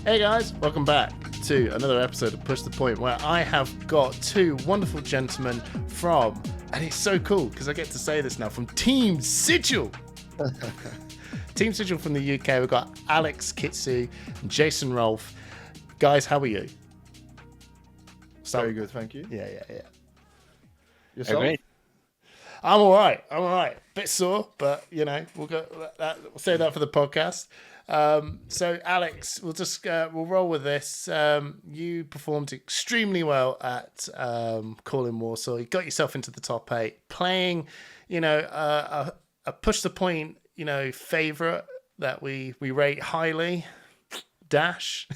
Hey guys, welcome back to another episode of Push the Point, where I have got two wonderful gentlemen from, and it's so cool because I get to say this now, from Team Sigil. Team Sigil from the UK. We've got Alex, Chitu, and Jason Rolfe. Guys, how are you? Very good, thank you. Yeah. Yourself? Great. I'm all right. Bit sore, but we'll say that for the podcast. So Alex, we'll roll with this. You performed extremely well at Calling Warsaw. You got yourself into the top 8, playing, a push the point, favorite that we rate highly. Dash.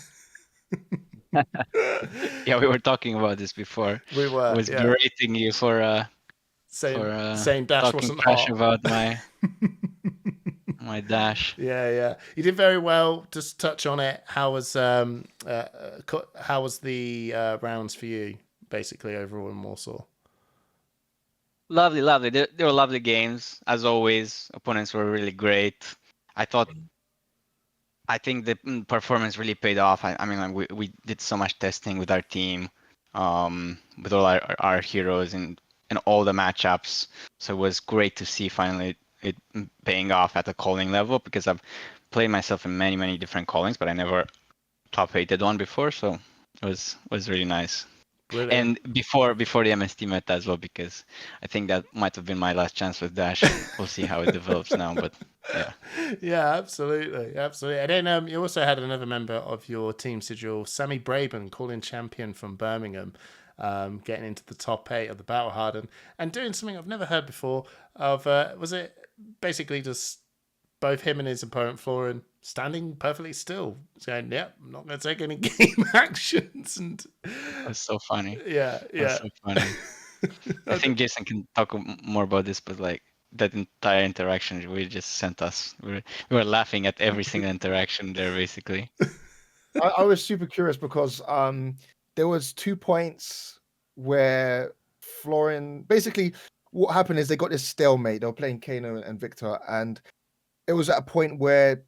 Yeah, we were talking about this before. We were. I was berating you for saying Dash talking wasn't trash hot about my Dash. Yeah. You did very well. Just touch on it. How was the rounds for you, basically, overall in Warsaw? Lovely. They were lovely games as always. Opponents were really great. I think the performance really paid off. I mean, we did so much testing with our team, with all our heroes and all the matchups. So it was great to see finally it paying off at the calling level, because I've played myself in many different callings, but I never top 8'd one before. So it was really nice. Brilliant. And before the MST meta as well, because I think that might have been my last chance with Dash. We'll see how it develops now, but yeah. Yeah, absolutely. And then you also had another member of your Team Sigil, Sammy Braben, calling champion from Birmingham, getting into the top 8 of the Battle Hardened and doing something I've never heard before of, was it basically just both him and his opponent, Florian, standing perfectly still, saying, "Yep, I'm not going to take any game actions." And that's so funny. Yeah. That's so funny. I think Jason can talk more about this, but like that entire interaction really just sent us. We were laughing at every single interaction there, basically. I was super curious because there was 2 points where Florian, basically what happened is they got this stalemate. They were playing Kano and Victor, and it was at a point where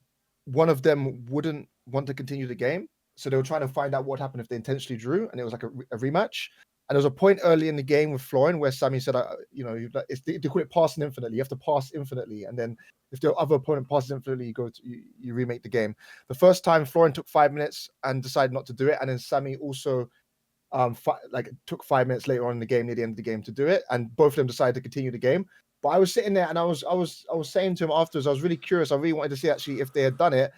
one of them wouldn't want to continue the game. So they were trying to find out what happened if they intentionally drew, and it was like a rematch. And there was a point early in the game with Florian where Sammy said, they call it passing infinitely. You have to pass infinitely, and then if the other opponent passes infinitely, you remake the game. The first time Florian took 5 minutes and decided not to do it, and then Sammy also took 5 minutes later on in the game, near the end of the game, to do it, and both of them decided to continue the game. But I was sitting there and I was saying to him afterwards, I was really curious. I really wanted to see actually if they had done it.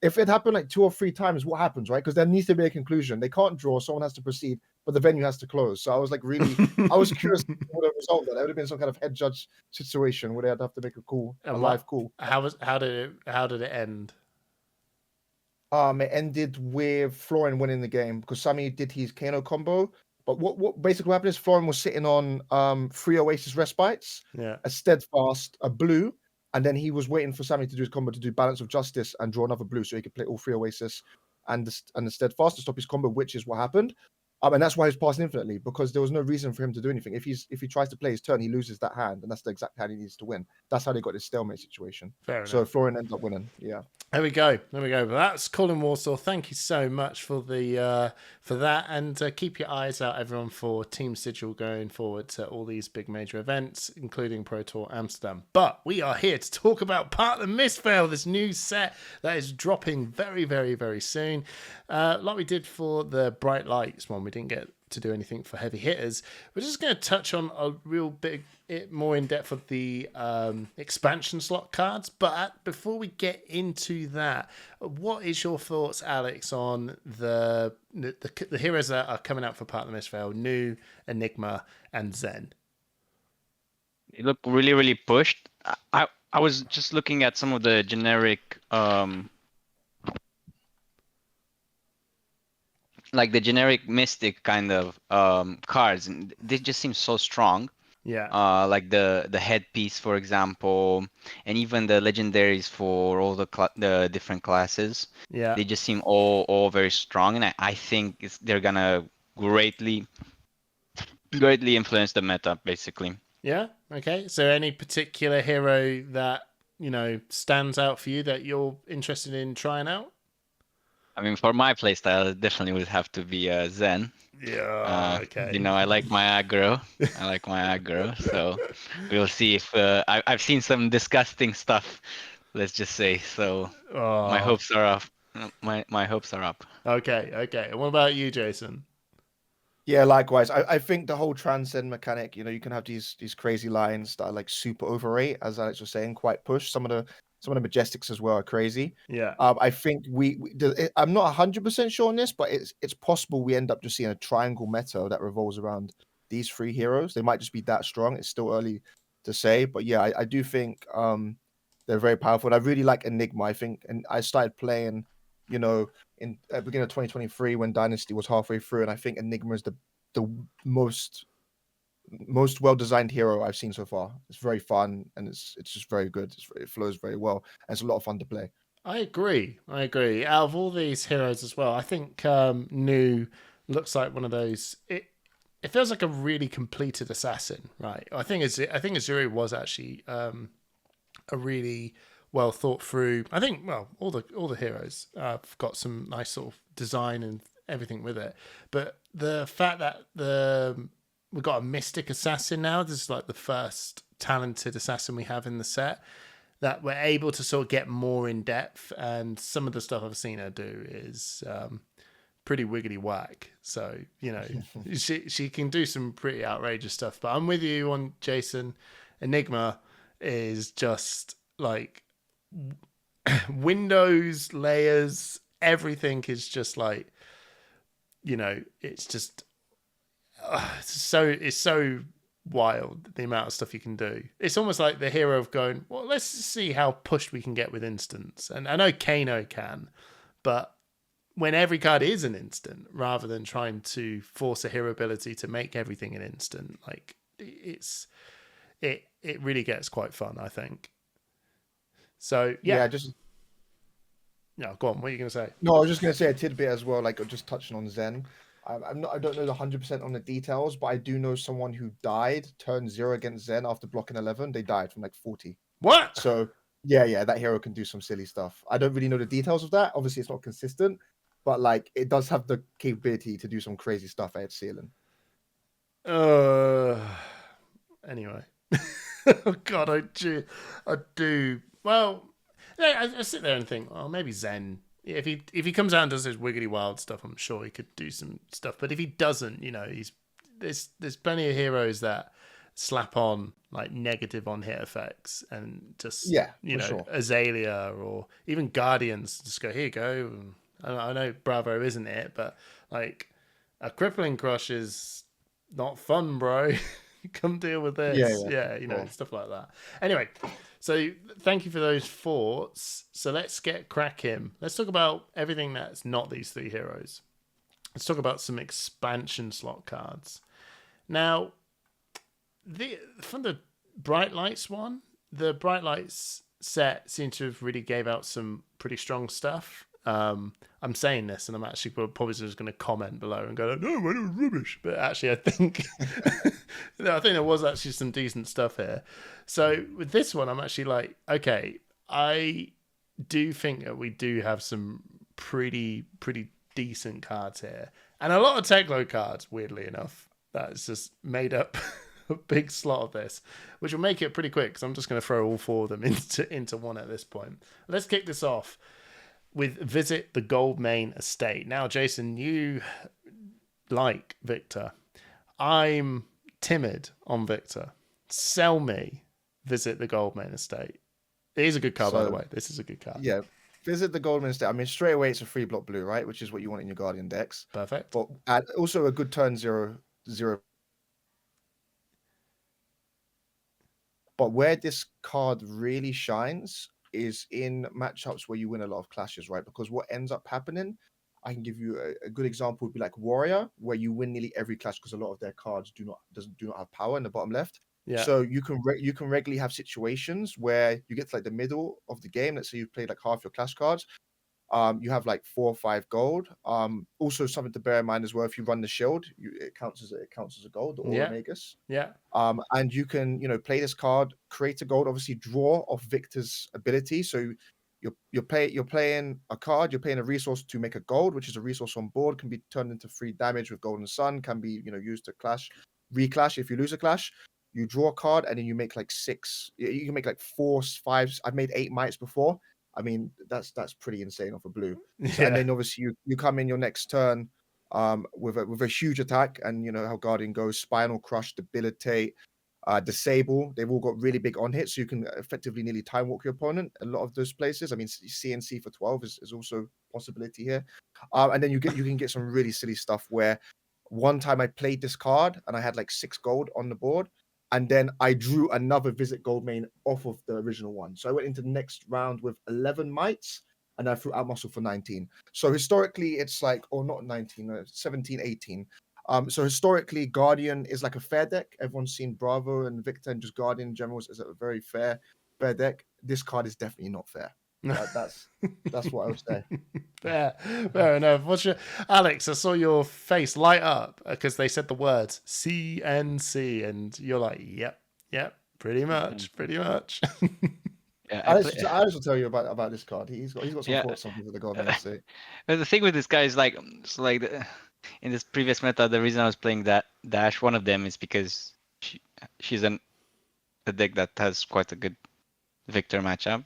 If it happened like 2 or 3 times, what happens, right? Because there needs to be a conclusion. They can't draw, someone has to proceed, but the venue has to close. So I was I was curious what the result that. There would have been some kind of head judge situation where they had to have to make a live call. How did it end? It ended with Florian winning the game because Sammy did his Kano combo. But what basically happened is Florian was sitting on 3 Oasis Respites, a Steadfast, a blue, and then he was waiting for Sammy to do his combo to do Balance of Justice and draw another blue so he could play all 3 Oasis and the Steadfast to stop his combo, which is what happened. And that's why he's passing infinitely, because there was no reason for him to do anything. If he tries to play his turn, he loses that hand, and that's the exact hand he needs to win. That's how they got this stalemate situation. Fair so enough. Florian ends up winning. Yeah. There we go. But that's Calling Warsaw. Thank you so much for that, and keep your eyes out, everyone, for Team Sigil going forward to all these big major events, including Pro Tour Amsterdam. But we are here to talk about Part of Mistveil, this new set that is dropping very, very, very soon. Like we did for the Bright Lights one, we didn't get to do anything for heavy hitters. We're just going to touch on a real bit more in depth of the expansion slot cards. But before we get into that, what is your thoughts, Alex, on the heroes that are coming out for Part of Mistveil, New, Enigma, and Zen? They look really, really pushed. I was just looking at some of the generic like the generic Mystic kind of cards, and they just seem so strong. Yeah. Like the headpiece, for example, and even the legendaries for all the different classes. Yeah. They just seem all very strong, and I think they're gonna greatly influence the meta, basically. Yeah. Okay. So any particular hero that stands out for you that you're interested in trying out? I mean, for my playstyle, it definitely would have to be Zen. Yeah. Okay. I like my aggro. So we'll see if I've seen some disgusting stuff. Let's just say so. My Oh. hopes are up. My hopes are up. Okay. Okay. And what about you, Jason? Yeah, likewise. I think the whole transcend mechanic, you can have these crazy lines that are like super overrate, as Alex was saying, quite push. Some of the majestics as well are crazy. Yeah. I think I'm not 100% sure on this, but it's possible we end up just seeing a triangle meta that revolves around these three heroes. They might just be that strong. It's still early to say, but yeah, I do think they're very powerful. And I really like Enigma. I think, and I started playing, in beginning of 2023 when Dynasty was halfway through, and I think Enigma is the most well designed hero I've seen so far. It's very fun and it's just very good. It flows very well and it's a lot of fun to play. I agree. Out of all these heroes as well, I think Nu looks like one of those. It feels like a really completed assassin, right? I think Azuri was actually a really well thought through. I think all the heroes have got some nice sort of design and everything with it, but the fact that we've got a mystic assassin now. This is like the first talented assassin we have in the set. That we're able to sort of get more in depth, and some of the stuff I've seen her do is pretty wiggity whack. So she can do some pretty outrageous stuff. But I'm with you on Jason. Enigma is just like windows, layers, everything is just like it's just it's so wild, the amount of stuff you can do. It's almost like the hero of going, well, let's see how pushed we can get with instants. And I know Kano can, but when every card is an instant, rather than trying to force a hero ability to make everything an instant, like it really gets quite fun, I think. So yeah, no, go on. What are you going to say? No, I was just going to say a tidbit as well, like just touching on Zen. I don't know the 100% on the details, but I do know someone who died, turned 0 against Zen after blocking 11. They died from like 40. What? So yeah, that hero can do some silly stuff. I don't really know the details of that. Obviously, it's not consistent, but like it does have the capability to do some crazy stuff at its ceiling. Anyway. Oh God, I do. Well, I sit there and think, well, maybe Zen. If he comes out and does his wiggity wild stuff, I'm sure he could do some stuff. But if he doesn't, there's plenty of heroes that slap on like negative on hit effects and just sure. Azalea or even Guardians just go, here you go. I know Bravo isn't it, but like a crippling crush is not fun, bro. Come deal with this. Yeah, stuff like that. Anyway, so thank you for those thoughts. So let's get cracking. Let's talk about everything that's not these three heroes. Let's talk about some expansion slot cards. Now, from the Bright Lights one, the Bright Lights set seems to have really gave out some pretty strong stuff. I'm saying this, and I'm actually probably just going to comment below and go, "No, it was rubbish." But actually, I think I think there was actually some decent stuff here. So with this one, I'm actually like, okay, I do think that we do have some pretty decent cards here, and a lot of Techlo cards. Weirdly enough, that's just made up a big slot of this, which will make it pretty quick. Because I'm just going to throw all four of them into one at this point. Let's kick this off with Visit the Goldmane Estate. Now, Jason, you like Victor. I'm timid on Victor. Sell me Visit the Goldmane Estate. It is a good card, by the way. This is a good card. Yeah. Visit the Goldmane Estate. I mean, straight away, it's a 3-block blue, right? Which is what you want in your Guardian decks. Perfect. But also a good turn 0. But where this card really shines is in matchups where you win a lot of clashes, right? Because what ends up happening, I can give you a good example would be like Warrior, where you win nearly every clash because a lot of their cards do not have power in the bottom left. Yeah. So you can regularly have situations where you get to like the middle of the game. Let's say you've played like half your clash cards. You have like 4 or 5 gold. Also something to bear in mind as well. If you run the shield, it counts as a gold, the Aura Magus. Yeah. And you can play this card, create a gold, obviously draw off Victor's ability. So you're playing a card, you're paying a resource to make a gold, which is a resource on board, can be turned into 3 damage with Golden Sun, can be used to reclash if you lose a clash. You draw a card and then you make like 6. You can make like 4, 5. I've made 8 mites before. I mean, that's pretty insane off a blue. So, and then obviously you come in your next turn with a huge attack, and you know how Guardian goes: Spinal Crush, Debilitate, Disable. They've all got really big on hits, so you can effectively nearly time walk your opponent. A lot of those places. I mean, CNC for 12 is also a possibility here. And then you can get some really silly stuff where one time I played this card and I had like 6 gold on the board, and then I drew another Visit Goldmane off of the original one. So I went into the next round with 11 mites, and I threw out muscle for 19. So historically, it's like, or not 19, 17, 18. So historically, Guardian is like a fair deck. Everyone's seen Bravo and Victor, and just Guardian in general is a very fair deck. This card is definitely not fair. That's what I would say. Fair enough. Alex? I saw your face light up because they said the words CNC, and you're like, yep, pretty much. Yeah, Alex will tell you about this card. He's got some thoughts on the Golden State. But the thing with this guy is like, in this previous meta, the reason I was playing that Dash, one of them is because she's a deck that has quite a good Victor matchup.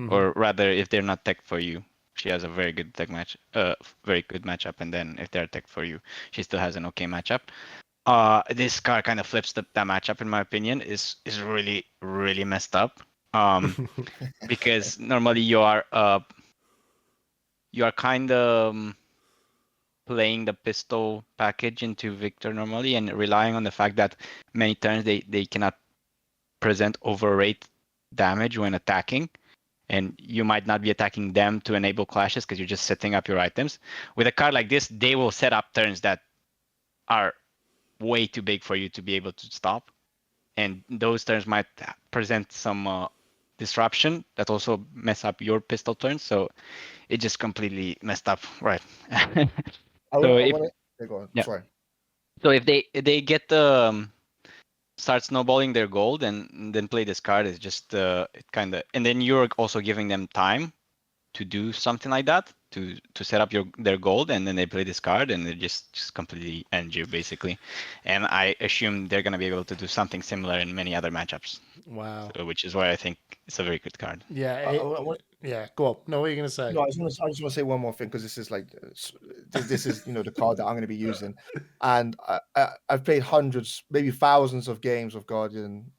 Or rather, if they're not tech for you, she has a very good very good matchup. And then if they're tech for you, she still has an okay matchup. This card kind of flips that matchup, in my opinion. Is really, really messed up. Because normally you are kind of playing the pistol package into Victor normally, and relying on the fact that many turns they cannot present overrate damage when attacking. And you might not be attacking them to enable clashes because you're just setting up your items. With a card like this, they will set up turns that are way too big for you to be able to stop. And those turns might present some disruption that also mess up your pistol turns. So it just completely messed up, right? Sorry. So if they get start snowballing their gold and then play this card, is just it kind of, and then you're also giving them time to do something like that to set up their gold, and then they play this card and they just completely end you basically. And I assume they're gonna be able to do something similar in many other matchups. Wow. So, which is why I think it's a very good card. Yeah. Go on. No, what are you gonna say? No, I just want to say one more thing, because this is like the card that I'm going to be using, and I've played hundreds, maybe thousands of games of Guardian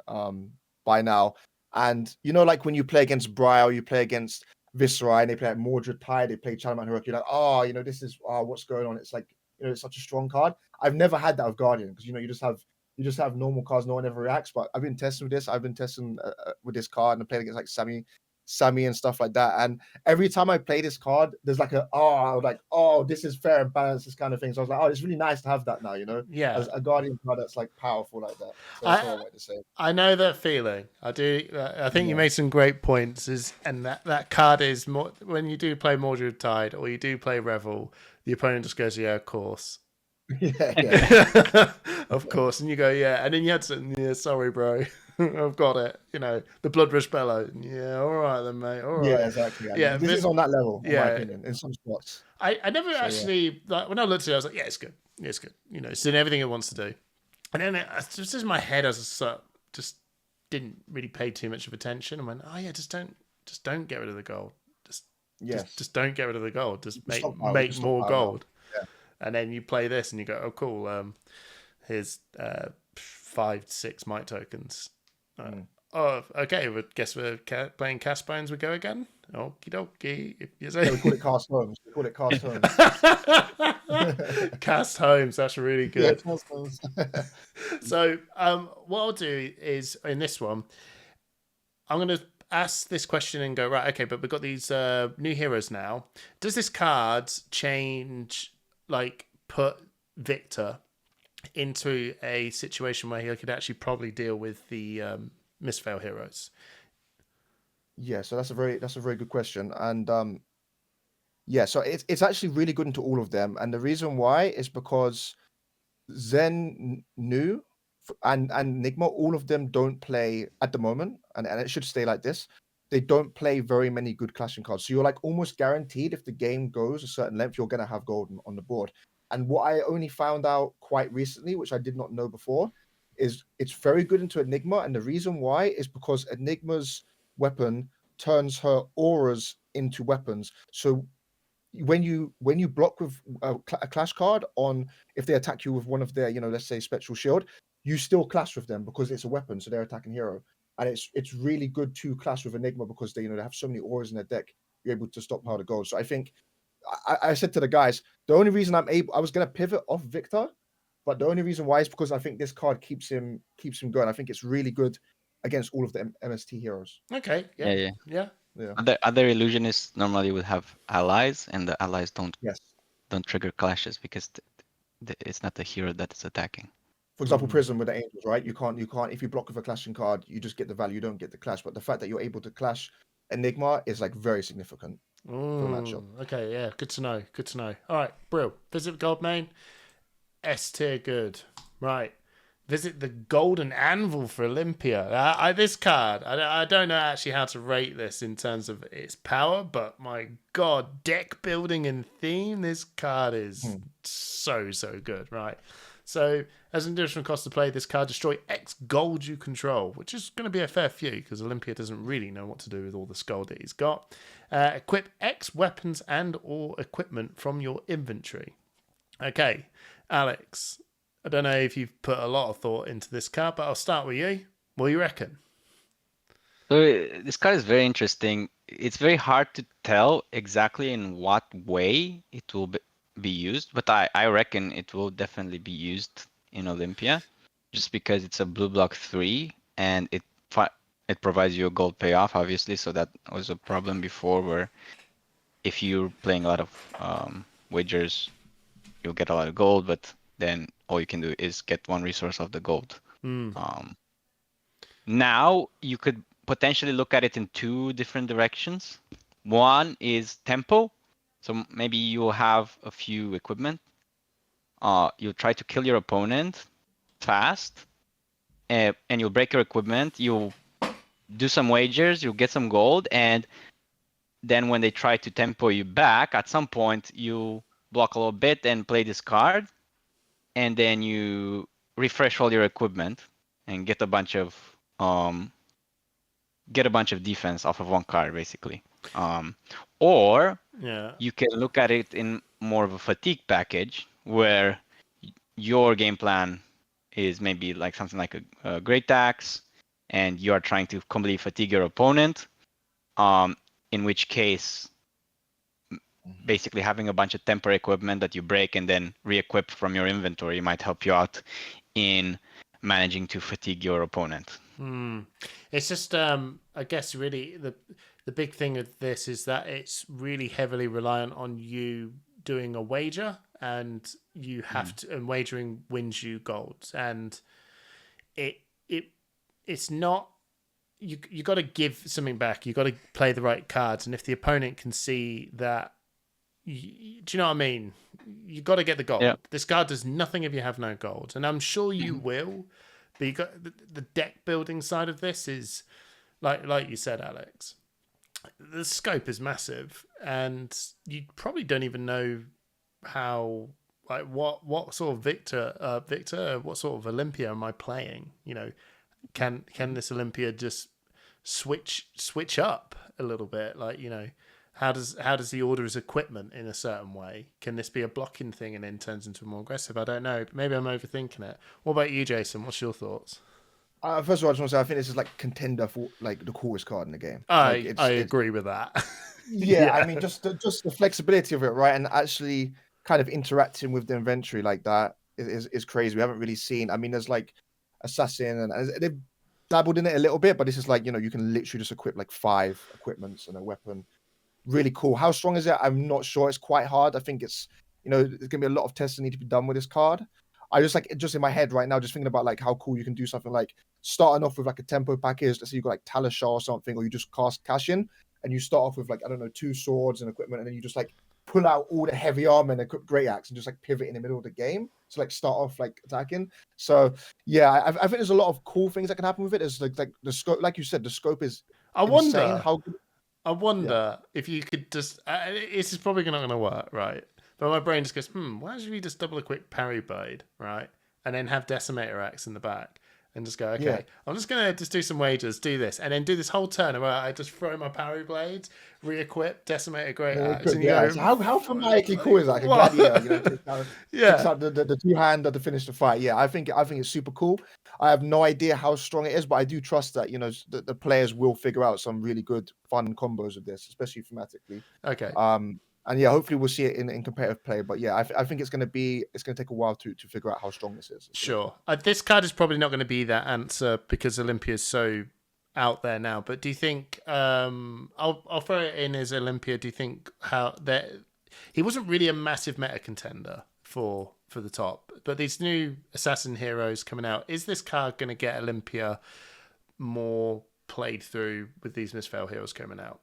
by now, and like when you play against Briar, you play against Viscera, and they play like Mordred Tide, they play Shadowrealm Horror, you're like, this is what's going on. It's like it's such a strong card. I've never had that with Guardian, because you just have normal cards, no one ever reacts. But I've been testing with this. I've been testing with this card, and I played against like Sammy and stuff like that. And every time I play this card, there's like this is fair and balanced, this kind of thing. So I was like, it's really nice to have that now, Yeah. as a Guardian card that's like powerful like that. So that's all I wanted to say. I know that feeling. I do. I think you made some great points. And that card is more when you do play Mordred Tide or you do play Revel, the opponent just goes, yeah, of course. Yeah. Of course. And you go, yeah. And then you had something, yeah, sorry, bro. I've got it. The Blood Rush Bellow. Yeah, all right then, mate. All right. Yeah, exactly. Yeah, this is on that level, in my opinion, in some spots. I never actually, like, when I looked at it, I was like, yeah, it's good. It's good. It's doing everything it wants to do. And then just in my head, just didn't really pay too much of attention, and went, oh yeah, just don't get rid of the gold. Just don't get rid of the gold. Just make more gold. Yeah. And then you play this, and you go, oh cool. Here's 5-6 mite tokens. Oh, okay. Well, guess we're playing Cast Bones. We go again. Okie dokie. We call it Cast Homes. Cast Homes. That's really good. Yeah, Cast Homes. So, what I'll do is in this one, I'm going to ask this question and go, right, okay, but we've got these new heroes now. Does this card change, like, put Victor into a situation where he could actually probably deal with the Mistveil heroes? Yeah, so that's a very good question, and so it's actually really good into all of them, and the reason why is because Zen, Nu, and Nigma, all of them don't play at the moment, and it should stay like this. they don't play very many good clashing cards. So you're like almost guaranteed if the game goes a certain length, you're gonna have gold on the board. And what I only found out quite recently, which I did not know before, is it's very good into Enigma. And the reason why is because Enigma's weapon turns her auras into weapons. So when you block with a clash card on, if they attack you with one of their, let's say spectral shield, you still clash with them because it's a weapon, so they're attacking hero. And it's really good to clash with Enigma because they they have so many auras in their deck. You're able to stockpile the gold. So I think I said to the guys, the only reason I was gonna pivot off Victor, but the only reason why is because I think this card keeps him going. I think it's really good against all of the MST heroes. Okay. Yeah. Yeah. Other illusionists normally would have allies, and the allies don't trigger clashes because it's not the hero that is attacking. For example, Prism with the Angels, right? You can't if you block with a clashing card, you just get the value, you don't get the clash. But the fact that you're able to clash Enigma is like very significant for the matchup. Okay, yeah, good to know. Good to know. All right, Brill. Visit Goldmane. S tier good. Right. Visit the Golden Anvil for Olympia. This card, I don't know actually how to rate this in terms of its power, but my god, deck building and theme, this card is so good, right? So, as an additional cost to play, this card, destroy X gold you control, which is going to be a fair few because Olympia doesn't really know what to do with all this gold that he's got. Equip X weapons and or equipment from your inventory. Okay, Alex, I don't know if you've put a lot of thought into this card, but I'll start with you. What do you reckon? So this card is very interesting. It's very hard to tell exactly in what way it will be used, but I reckon it will definitely be used in Olympia, just because it's a blue block 3 and it provides you a gold payoff, obviously. So that was a problem before, where if you're playing a lot of wagers, you'll get a lot of gold, but then all you can do is get one resource of the gold. Now you could potentially look at it in two different directions. One is tempo. So maybe you'll have a few equipment. You'll try to kill your opponent fast, and you'll break your equipment. You'll do some wagers, you'll get some gold, and then when they try to tempo you back, at some point you block a little bit and play this card, and then you refresh all your equipment and get a bunch of defense off of one card, basically. Or you can look at it in more of a fatigue package, where your game plan is maybe like something like a Great Axe, and you are trying to completely fatigue your opponent. In which case, basically having a bunch of temporary equipment that you break and then re-equip from your inventory might help you out in managing to fatigue your opponent. It's just, I guess, really the big thing of this is that it's really heavily reliant on you doing a wager, and you have to, and wagering wins you gold, and it's not. You got to give something back. You got to play the right cards, and if the opponent can see that, do you know what I mean? You got to get the gold. Yep. This card does nothing if you have no gold, and I'm sure you will. But you got the deck building side of this is like you said, Alex. The scope is massive, and you probably don't even know how. Like what sort of Victor, what sort of Olympia am I playing? You know, can this Olympia just switch up a little bit? Like, you know, how does he order his equipment in a certain way? Can this be a blocking thing and then turns into more aggressive? I don't know. Maybe I'm overthinking it. What about you, Jason? What's your thoughts? First of all, I just want to say I think this is like contender for like the coolest card in the game. I agree with that. Yeah, I mean just the flexibility of it, right? And actually kind of interacting with the inventory like that is crazy. We haven't really seen. I mean, there's like Assassin, and they've dabbled in it a little bit, but this is like, you know, you can literally just equip like 5 equipments and a weapon. Really cool. How strong is it? I'm not sure. It's quite hard. I think it's, you know, there's gonna be a lot of tests that need to be done with this card. I just in my head right now, just thinking about like how cool you can do something like starting off with like a tempo package. Let's say you got like Talishar or something, or you just cast Cash In and you start off with like, I don't know, 2 swords and equipment, and then you just like pull out all the heavy armor and equip Great Axe and just like pivot in the middle of the game. So like start off like attacking. So yeah, I think there's a lot of cool things that can happen with it. There's like the scope, like you said, the scope is I insane. wonder. How good? I wonder if you could just. This is probably not going to work, right? But my brain just goes, why don't we just double a quick parry blade, right? And then have Decimator Axe in the back. And just go, okay, Yeah. I'm just going to just do some wagers, do this. And then do this whole turn where I just throw my parry blades, re-equip, Decimator Great Axe. And you Yeah. go, So how thematically cool is that? Like a what? gladiator, takes Yeah. out the two-hander to finish the fight. Yeah, I think it's super cool. I have no idea how strong it is, but I do trust that the players will figure out some really good fun combos of this, especially thematically. Okay. And yeah, hopefully we'll see it in competitive play. But yeah, I think it's going to take a while to figure out how strong this is. Sure. This card is probably not going to be that answer because Olympia is so out there now. But do you think I'll throw it in as Olympia? Do you think how that he wasn't really a massive meta contender for the top, but these new assassin heroes coming out, is this card going to get Olympia more played through with these Mistveil heroes coming out?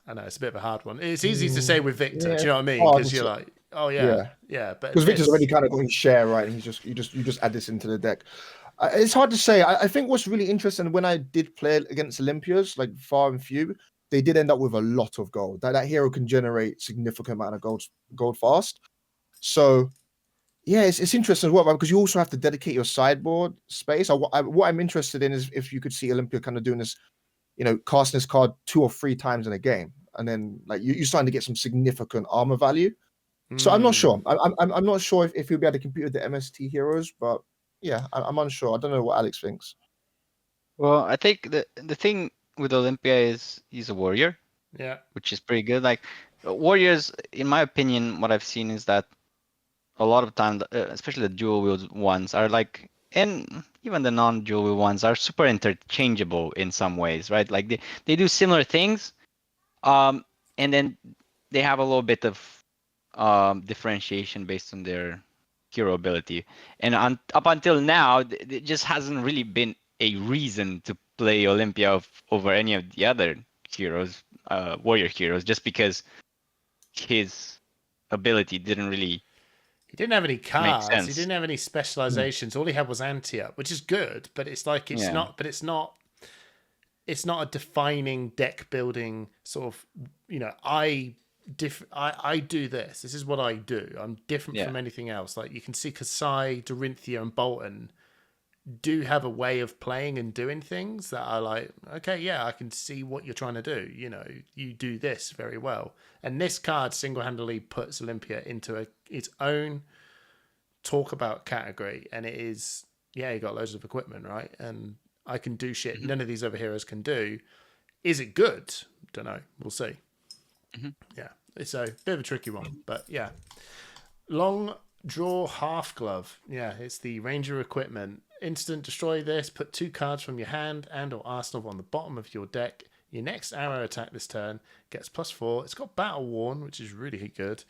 I know it's a bit of a hard one. It's easy to say with Victor. Yeah. Do you know what I mean? Because you're like, oh yeah. But because Victor's already kind of going to share, right? And you just add this into the deck. It's hard to say. I think what's really interesting when I did play against Olympias, like far and few, they did end up with a lot of gold. That hero can generate significant amount of gold fast. So yeah, it's interesting as well, right? Because you also have to dedicate your sideboard space. What I'm interested in is if you could see Olympia kind of doing this, casting this card 2 or 3 times in a game, and then like you're starting to get some significant armor value. So I'm not sure. I'm not sure if you'll be able to compete with the MST heroes, but yeah, I'm unsure. I don't know what Alex thinks. Well, I think the thing with Olympia is he's a warrior. Yeah. Which is pretty good. Like warriors, in my opinion, what I've seen is that a lot of time, especially the dual wield ones, are like, and even the non-dual wield ones are super interchangeable in some ways, right? Like they do similar things, and then they have a little bit of differentiation based on their hero ability. And up until now, it just hasn't really been a reason to play Olympia over any of the other heroes, warrior heroes, just because his ability didn't really. He didn't have any cards. Makes sense. He didn't have any specializations. All he had was Antia, which is good, but it's like not. But it's not. It's not a defining deck building sort of. I do this. This is what I do. I'm different from anything else. Like you can see Kasai, Dorinthia, and Bolton do have a way of playing and doing things that are like, okay, yeah, I can see what you're trying to do. You do this very well. And this card single-handedly puts Olympia into its own talk about category. And it is, you got loads of equipment, right? And I can do shit none of these other heroes can do. Is it good? Don't know. We'll see. Yeah, it's a bit of a tricky one, but yeah. Longdraw Half-glove. Yeah, it's the Ranger equipment. Instant, destroy this. Put 2 cards from your hand and or arsenal on the bottom of your deck. Your next arrow attack this turn gets +4. It's got Battle Worn, which is really good.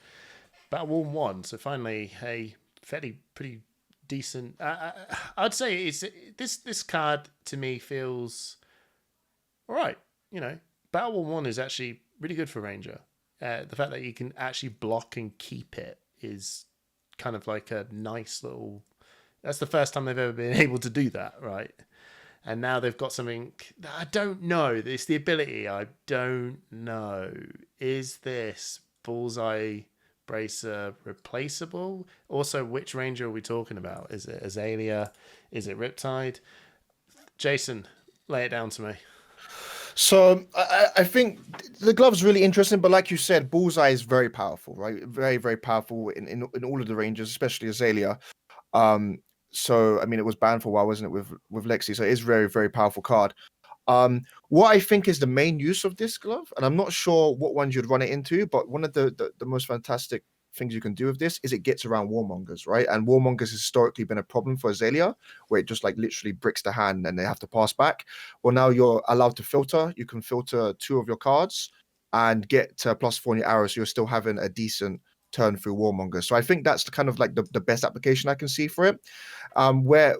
Battle Worn 1. So finally, a pretty decent. I'd say it's this card to me feels all right. Battle Worn 1 is actually really good for Ranger. The fact that you can actually block and keep it is kind of like a nice little. That's the first time they've ever been able to do that, right? And now they've got something that I don't know. It's the ability. I don't know. Is this Bullseye Bracer replaceable? Also, which Ranger are we talking about? Is it Azalea? Is it Riptide? Jason, lay it down to me. So I think the glove's really interesting, but like you said, Bullseye is very powerful, right? Very, very powerful in all of the Rangers, especially Azalea. So I mean, it was banned for a while, wasn't it, with Lexi? So it is very, very powerful card. What I think is the main use of this glove, and I'm not sure what ones you'd run it into, but one of the most fantastic things you can do with this is it gets around Warmongers, right? And Warmongers has historically been a problem for Azalea, where it just like literally bricks the hand and they have to pass back. Well, now you're allowed to filter. You can filter 2 of your cards and get +4 on your arrows, so you're still having a decent turn through Warmonger. So I think that's the kind of like the best application I can see for it. Where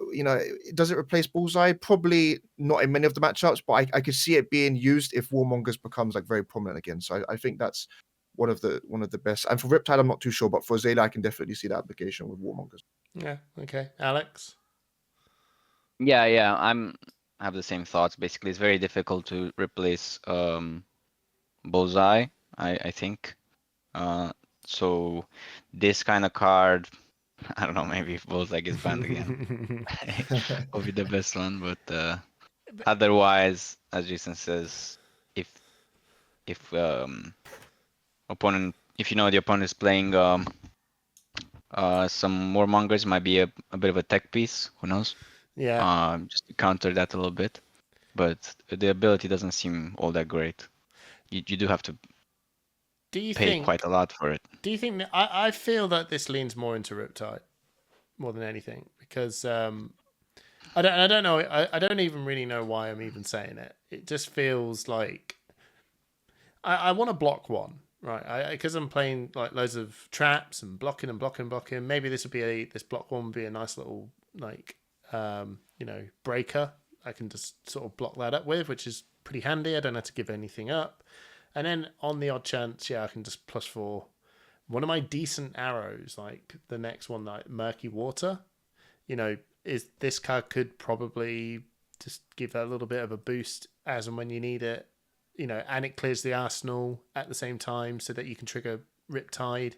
does it replace Bullseye? Probably not in many of the matchups, but I could see it being used if Warmongers becomes like very prominent again. So I think that's one of the best. And for Riptide, I'm not too sure, but for Azalea, I can definitely see that application with Warmongers. Yeah. Okay, Alex. Yeah. have the same thoughts. Basically, it's very difficult to replace Bullseye, I think. So this kind of card, I don't know, maybe if Bullseye gets banned again, will be the best one. But otherwise, as Jason says, if opponent, if you know the opponent is playing some more mongers, might be a bit of a tech piece. Who knows? Yeah. Just to counter that a little bit. But the ability doesn't seem all that great. You do have to Do you pay think? quite a lot for it. Do you think? I feel that this leans more into Riptide more than anything because I don't know. I don't even really know why I'm even saying it. It just feels like I want to block one, right? Because I'm playing like loads of traps and blocking and blocking and blocking. Maybe this would be this block one would be a nice little like breaker. I can just sort of block that up with, which is pretty handy. I don't have to give anything up. And then on the odd chance, I can just +4 one of my decent arrows, like the next one, like Murky Water. Is this card could probably just give that a little bit of a boost as and when you need it. And it clears the arsenal at the same time so that you can trigger Riptide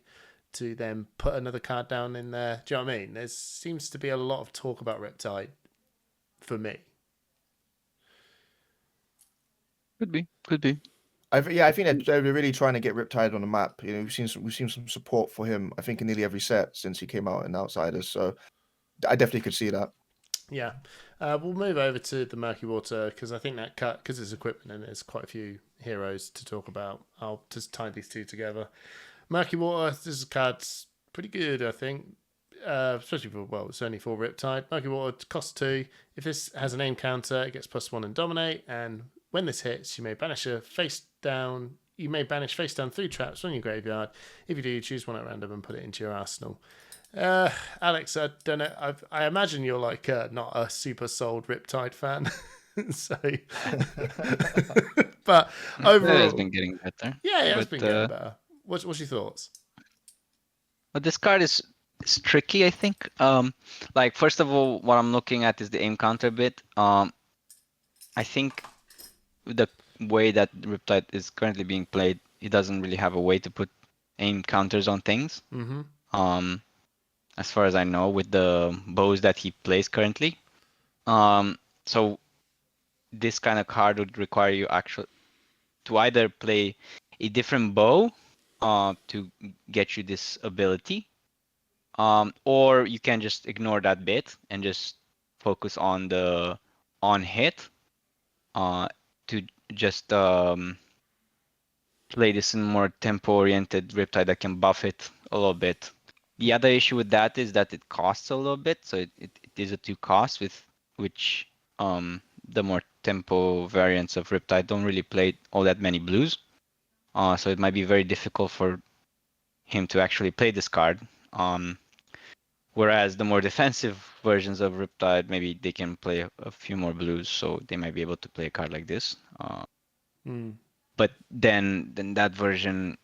to then put another card down in there. Do you know what I mean? There seems to be a lot of talk about Riptide for me. Could be. I think they're really trying to get Riptide on the map. We've seen some support for him. I think in nearly every set since he came out in Outsiders. So I definitely could see that. Yeah, we'll move over to the Murky Water because I think that cut because it's equipment and there's quite a few heroes to talk about. I'll just tie these two together. Murky Water, this card's pretty good, I think. Especially it's only 4 Riptide. Murky Water costs 2. If this has an aim counter, it gets +1 and dominate. And when this hits, you may banish face down 3 traps from your graveyard. If you do, choose one at random and put it into your arsenal. Alex, I don't know. I imagine you're like not a super sold Riptide fan, so. But overall, It has been getting better. Yeah, it has been getting better. What's your thoughts? But this card is tricky, I think. Like first of all, what I'm looking at is the aim counter bit. I think the way that Riptide is currently being played, he doesn't really have a way to put aim counters on things. Mm-hmm. As far as I know, with the bows that he plays currently. So this kind of card would require you to either play a different bow to get you this ability, or you can just ignore that bit and just focus on the on hit to just play this in more tempo-oriented Riptide that can buff it a little bit. The other issue with that is that it costs a little bit, so it is a 2 cost with which the more tempo variants of Riptide don't really play all that many blues. So it might be very difficult for him to actually play this card. Whereas the more defensive versions of Riptide, maybe they can play a few more blues, so they might be able to play a card like this. But then that version,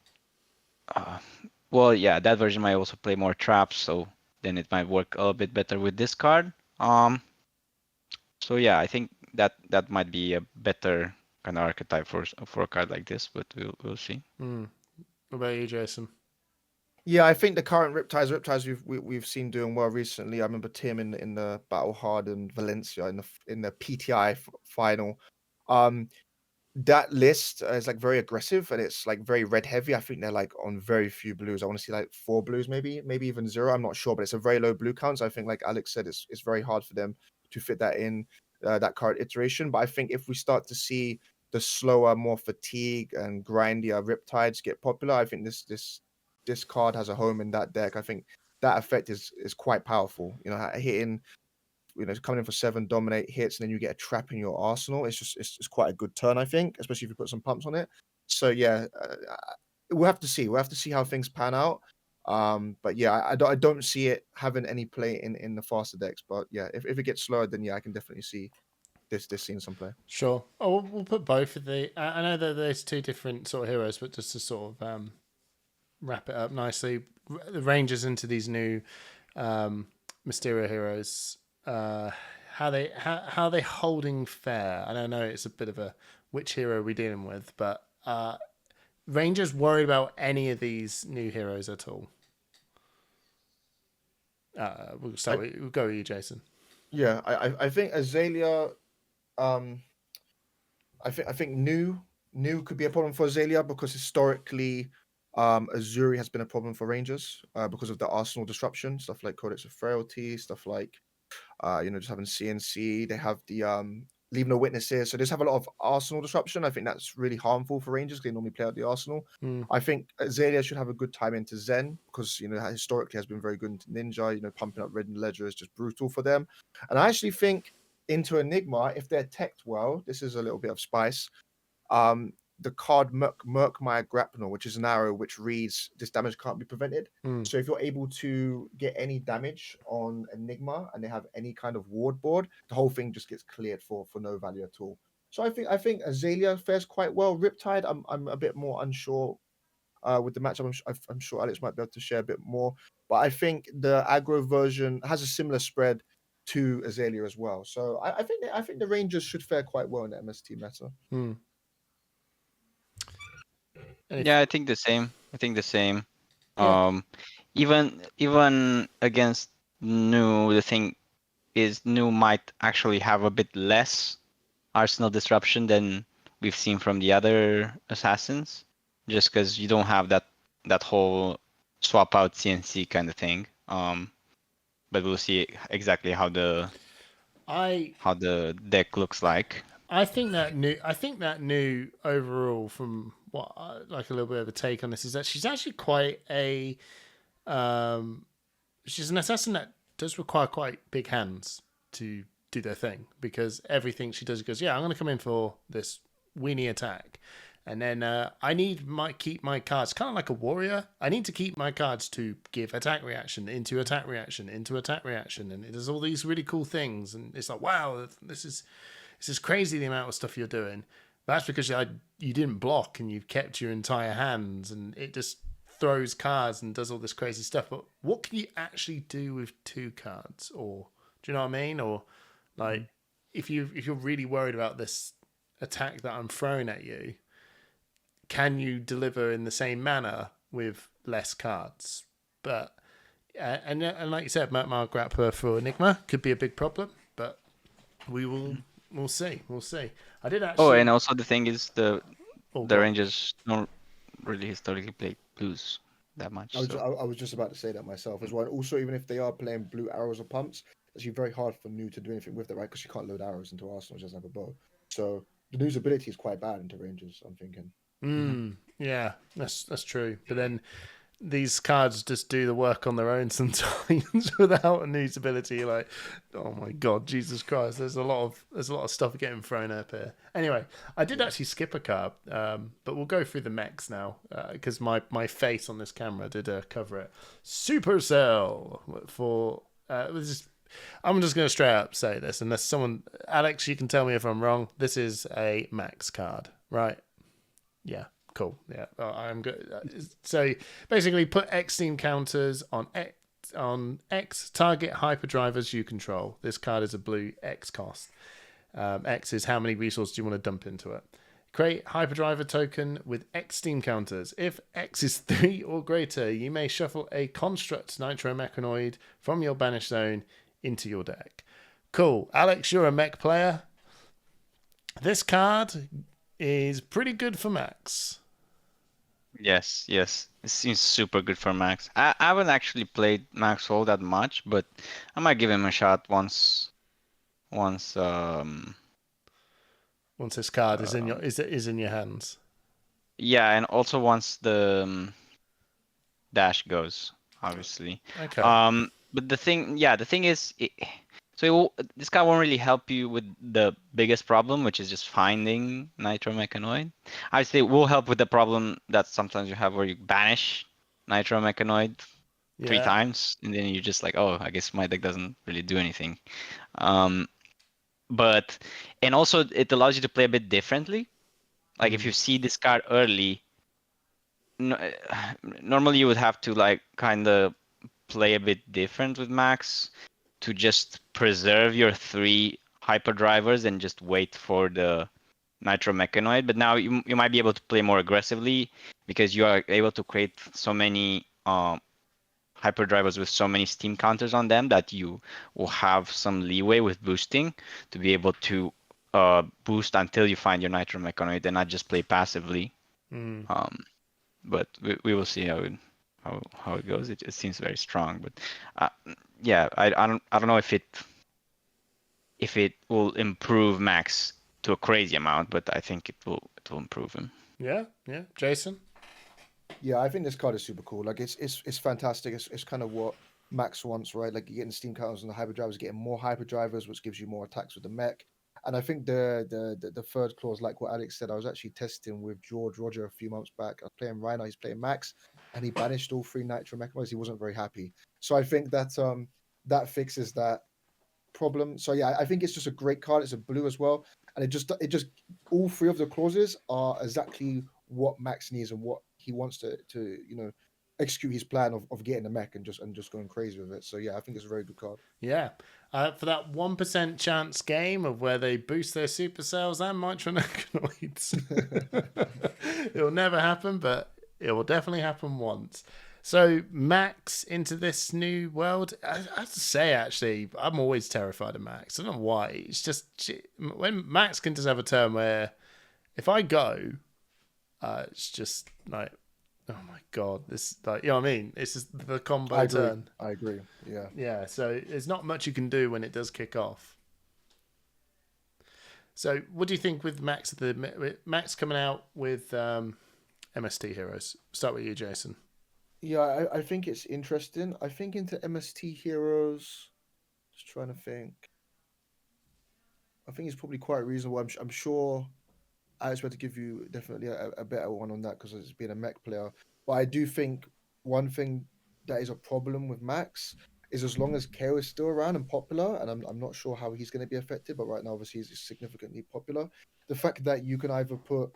that version might also play more traps, so then it might work a little bit better with this card. So yeah, I think that might be a better kind of archetype for a card like this, but we'll see. What about you, Jason? Yeah, I think the current Riptides we've seen doing well recently. I remember Tim in the Battle Hard and Valencia in the PTI final. That list is like very aggressive and it's like very red heavy. I think they're like on very few blues. I want to see like 4 blues, maybe even 0. I'm not sure, but it's a very low blue count. So I think, like Alex said, it's very hard for them to fit that in that current iteration. But I think if we start to see the slower, more fatigue and grindier Riptides get popular, I think this card has a home in that deck. I think that effect is quite powerful. Hitting, coming in for 7 dominate hits, and then you get a trap in your arsenal. It's quite a good turn, I think, especially if you put some pumps on it. So yeah, we'll have to see. We'll have to see how things pan out. But yeah, I don't see it having any play in the faster decks. But yeah, if it gets slower, then yeah, I can definitely see this seeing some play. Sure. Oh, we'll put both of the. I know that there's 2 different sort of heroes, but just to sort of wrap it up nicely, the Rangers into these new Mysterio heroes how they holding fair. And I know it's a bit of a which hero we're dealing with, but Rangers worried about any of these new heroes at all? We'll go with you, Jason. Yeah, I think Azalea. I think new could be a problem for Azalea because historically, Azuri has been a problem for Rangers because of the Arsenal disruption, stuff like Codex of Frailty, stuff like just having CNC. They have the leaving no witnesses, so they just have a lot of Arsenal disruption. I think that's really harmful for Rangers. They normally play out the Arsenal. I think Azalea should have a good time into Zen because historically has been very good into Ninja. Pumping up Red and Ledger is just brutal for them, and I actually think into Enigma, if they're teched well, this is a little bit of spice. The card Murky Grapnel, which is an arrow which reads this damage can't be prevented. So if you're able to get any damage on Enigma and they have any kind of ward board, the whole thing just gets cleared for no value at all. So I think Azalea fares quite well. Riptide, I'm a bit more unsure with the matchup. I'm sure Alex might be able to share a bit more, but I think the aggro version has a similar spread to Azalea as well. So I think the Rangers should fare quite well in the MST meta. Yeah, I think the same. Yeah. Even against New, the thing is New might actually have a bit less Arsenal disruption than we've seen from the other assassins, just because you don't have that whole swap out CNC kind of thing. But we'll see exactly how the deck looks like. I think that new overall, from what like a little bit of a take on this, is that she's actually quite a she's an assassin that does require quite big hands to do their thing, because everything she does goes, yeah, I'm going to come in for this weenie attack, and then I need keep my cards kind of like a warrior. I need to keep my cards to give attack reaction into attack reaction into attack reaction, and it does all these really cool things, and it's like, wow, this is crazy the amount of stuff you're doing. That's because you didn't block and you've kept your entire hands, and it just throws cards and does all this crazy stuff. But what can you actually do with 2 cards? Or do you know what I mean? Or like if you're really worried about this attack that I'm throwing at you, can you deliver in the same manner with less cards? But and like you said, Murky Grapnel for Enigma could be a big problem, but we'll see. I did actually. Oh, and also the thing is the Rangers don't really historically play blues that much. I was just about to say that myself as well. And also, even if they are playing blue arrows or pumps, it's actually very hard for New to do anything with it, right? Because you can't load arrows into Arsenal, it doesn't have a bow. So the New's ability is quite bad into Rangers, I'm thinking. Yeah, that's true. But then these cards just do the work on their own sometimes without a New's ability. Like, oh my god, Jesus Christ! There's a lot of stuff getting thrown up here. Anyway, I did actually skip a card, but we'll go through the mechs now because my face on this camera did cover it. Supercell for I'm just going to straight up say this, unless someone, Alex, you can tell me if I'm wrong. This is a max card, right? Yeah. Cool. Yeah, I'm good. So basically, put X steam counters on X target hyperdrivers you control. This card is a blue X cost. X is how many resources you want to dump into it. Create hyperdriver token with X steam counters. If X is 3 or greater, you may shuffle a construct nitromechanoid from your banish zone into your deck. Cool. Alex, you're a mech player. This card is pretty good for max. Yes. It seems super good for Max. I haven't actually played Max all that much, but I might give him a shot once this card is in your hands. Yeah, and also once the dash goes, obviously. Okay. But the thing is, this guy won't really help you with the biggest problem, which is just finding nitromechanoid. Obviously, it will help with the problem that sometimes you have where you banish nitromechanoid 3 times, and then you're just like, oh, I guess my deck doesn't really do anything. But and also it allows you to play a bit differently. Like if you see this card early, normally you would have to like kind of play a bit different with Max to just preserve your 3 hyperdrivers and just wait for the Nitro Mechanoid. But now you might be able to play more aggressively because you are able to create so many hyperdrivers with so many steam counters on them that you will have some leeway with boosting to be able to boost until you find your Nitro Mechanoid and not just play passively. But we will see how it goes. It seems very strong, but yeah, I don't know if it will improve Max to a crazy amount, but I think it will improve him. Yeah, Jason. Yeah, I think this card is super cool. Like it's fantastic. It's kind of what Max wants, right? Like you're getting steam counters on the hyperdrivers, getting more hyperdrivers, which gives you more attacks with the mech. And I think the third clause, like what Alex said, I was actually testing with George Roger a few months back. I was playing Rhino, he's playing Max, and he banished all 3 Nitro Mechanoids. He wasn't very happy. So I think that that fixes that problem. So yeah, I think it's just a great card. It's a blue as well, and it just all 3 of the clauses are exactly what Max needs and what he wants to execute his plan of getting the mech and just going crazy with it. So yeah, I think it's a very good card. Yeah. For that 1% chance game of where they boost their supercells and micronecanoids. It will never happen, but it will definitely happen once. So Max into this new world, I have to say, actually, I'm always terrified of Max. I don't know why. It's just when Max can just have a turn where if I go, it's just like, oh my god, this, like, you know what I mean? It's just the combo turn. I agree. Yeah. Yeah. So there's not much you can do when it does kick off. So what do you think with Max? With Max coming out with MST Heroes. Start with you, Jason. Yeah, I think it's interesting. I think into MST Heroes, just trying to think. I think it's probably quite reasonable. I'm sure I expect to give you definitely a better one on that because it's being a mech player. But I do think one thing that is a problem with Max is as long as KO is still around and popular, and I'm not sure how he's going to be affected, but right now obviously he's significantly popular. The fact that you can either put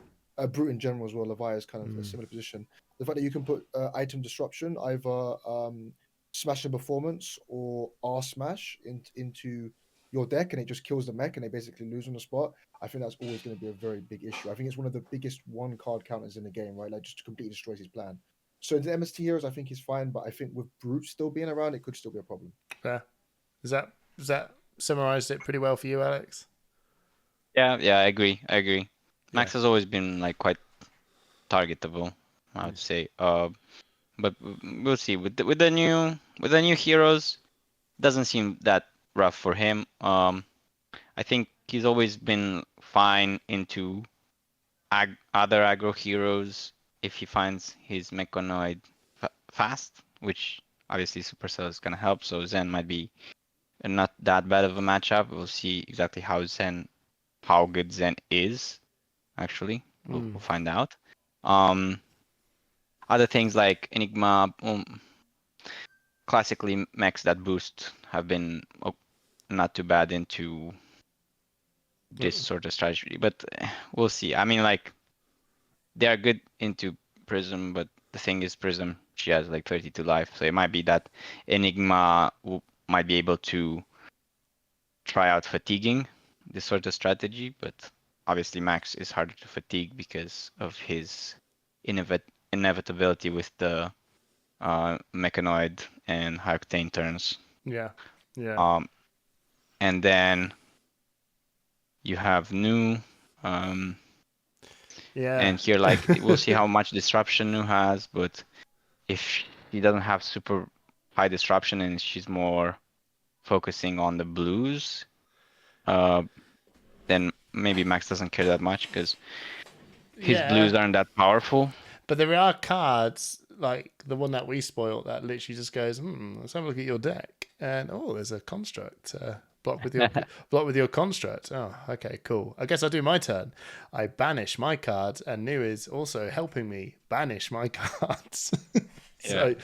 Brute in general as well, Levi is kind of a similar position. The fact that you can put item disruption, either smash and performance or R smash into your deck, and it just kills the mech, and they basically lose on the spot. I think that's always going to be a very big issue. I think it's one of the biggest 1 card counters in the game, right? Like just completely destroys his plan. So the MST Heroes, I think he's fine, but I think with Brute still being around, it could still be a problem. Yeah. Does that summarized it pretty well for you, Alex? Yeah, I agree. Max has always been like quite targetable, I would say. But we'll see with the new heroes. Doesn't seem that rough for him. I think he's always been fine into other aggro heroes if he finds his Mechanoid fast, which obviously Supercell is gonna help. So Zen might be not that bad of a matchup. We'll see exactly how good Zen is. Actually, we'll find out. Other things like Enigma, classically mechs that boost have been not too bad into this sort of strategy, but we'll see. I mean, like, they are good into Prism, but the thing is, Prism, she has like 32 life, so it might be that Enigma might be able to try out fatiguing this sort of strategy, but obviously Max is harder to fatigue because of his inevitability with the Mechanoid and High-Octane turns. Yeah. And then you have Nu. And here, like, we'll see how much disruption Nu has, but if she doesn't have super high disruption and she's more focusing on the blues, then maybe Max doesn't care that much because his blues aren't that powerful. But there are cards like the one that we spoiled that literally just goes, let's have a look at your deck, and there's a construct. Block with your construct. Oh, okay, cool. I guess I'll do my turn. I banish my cards, and Nu is also helping me banish my cards. So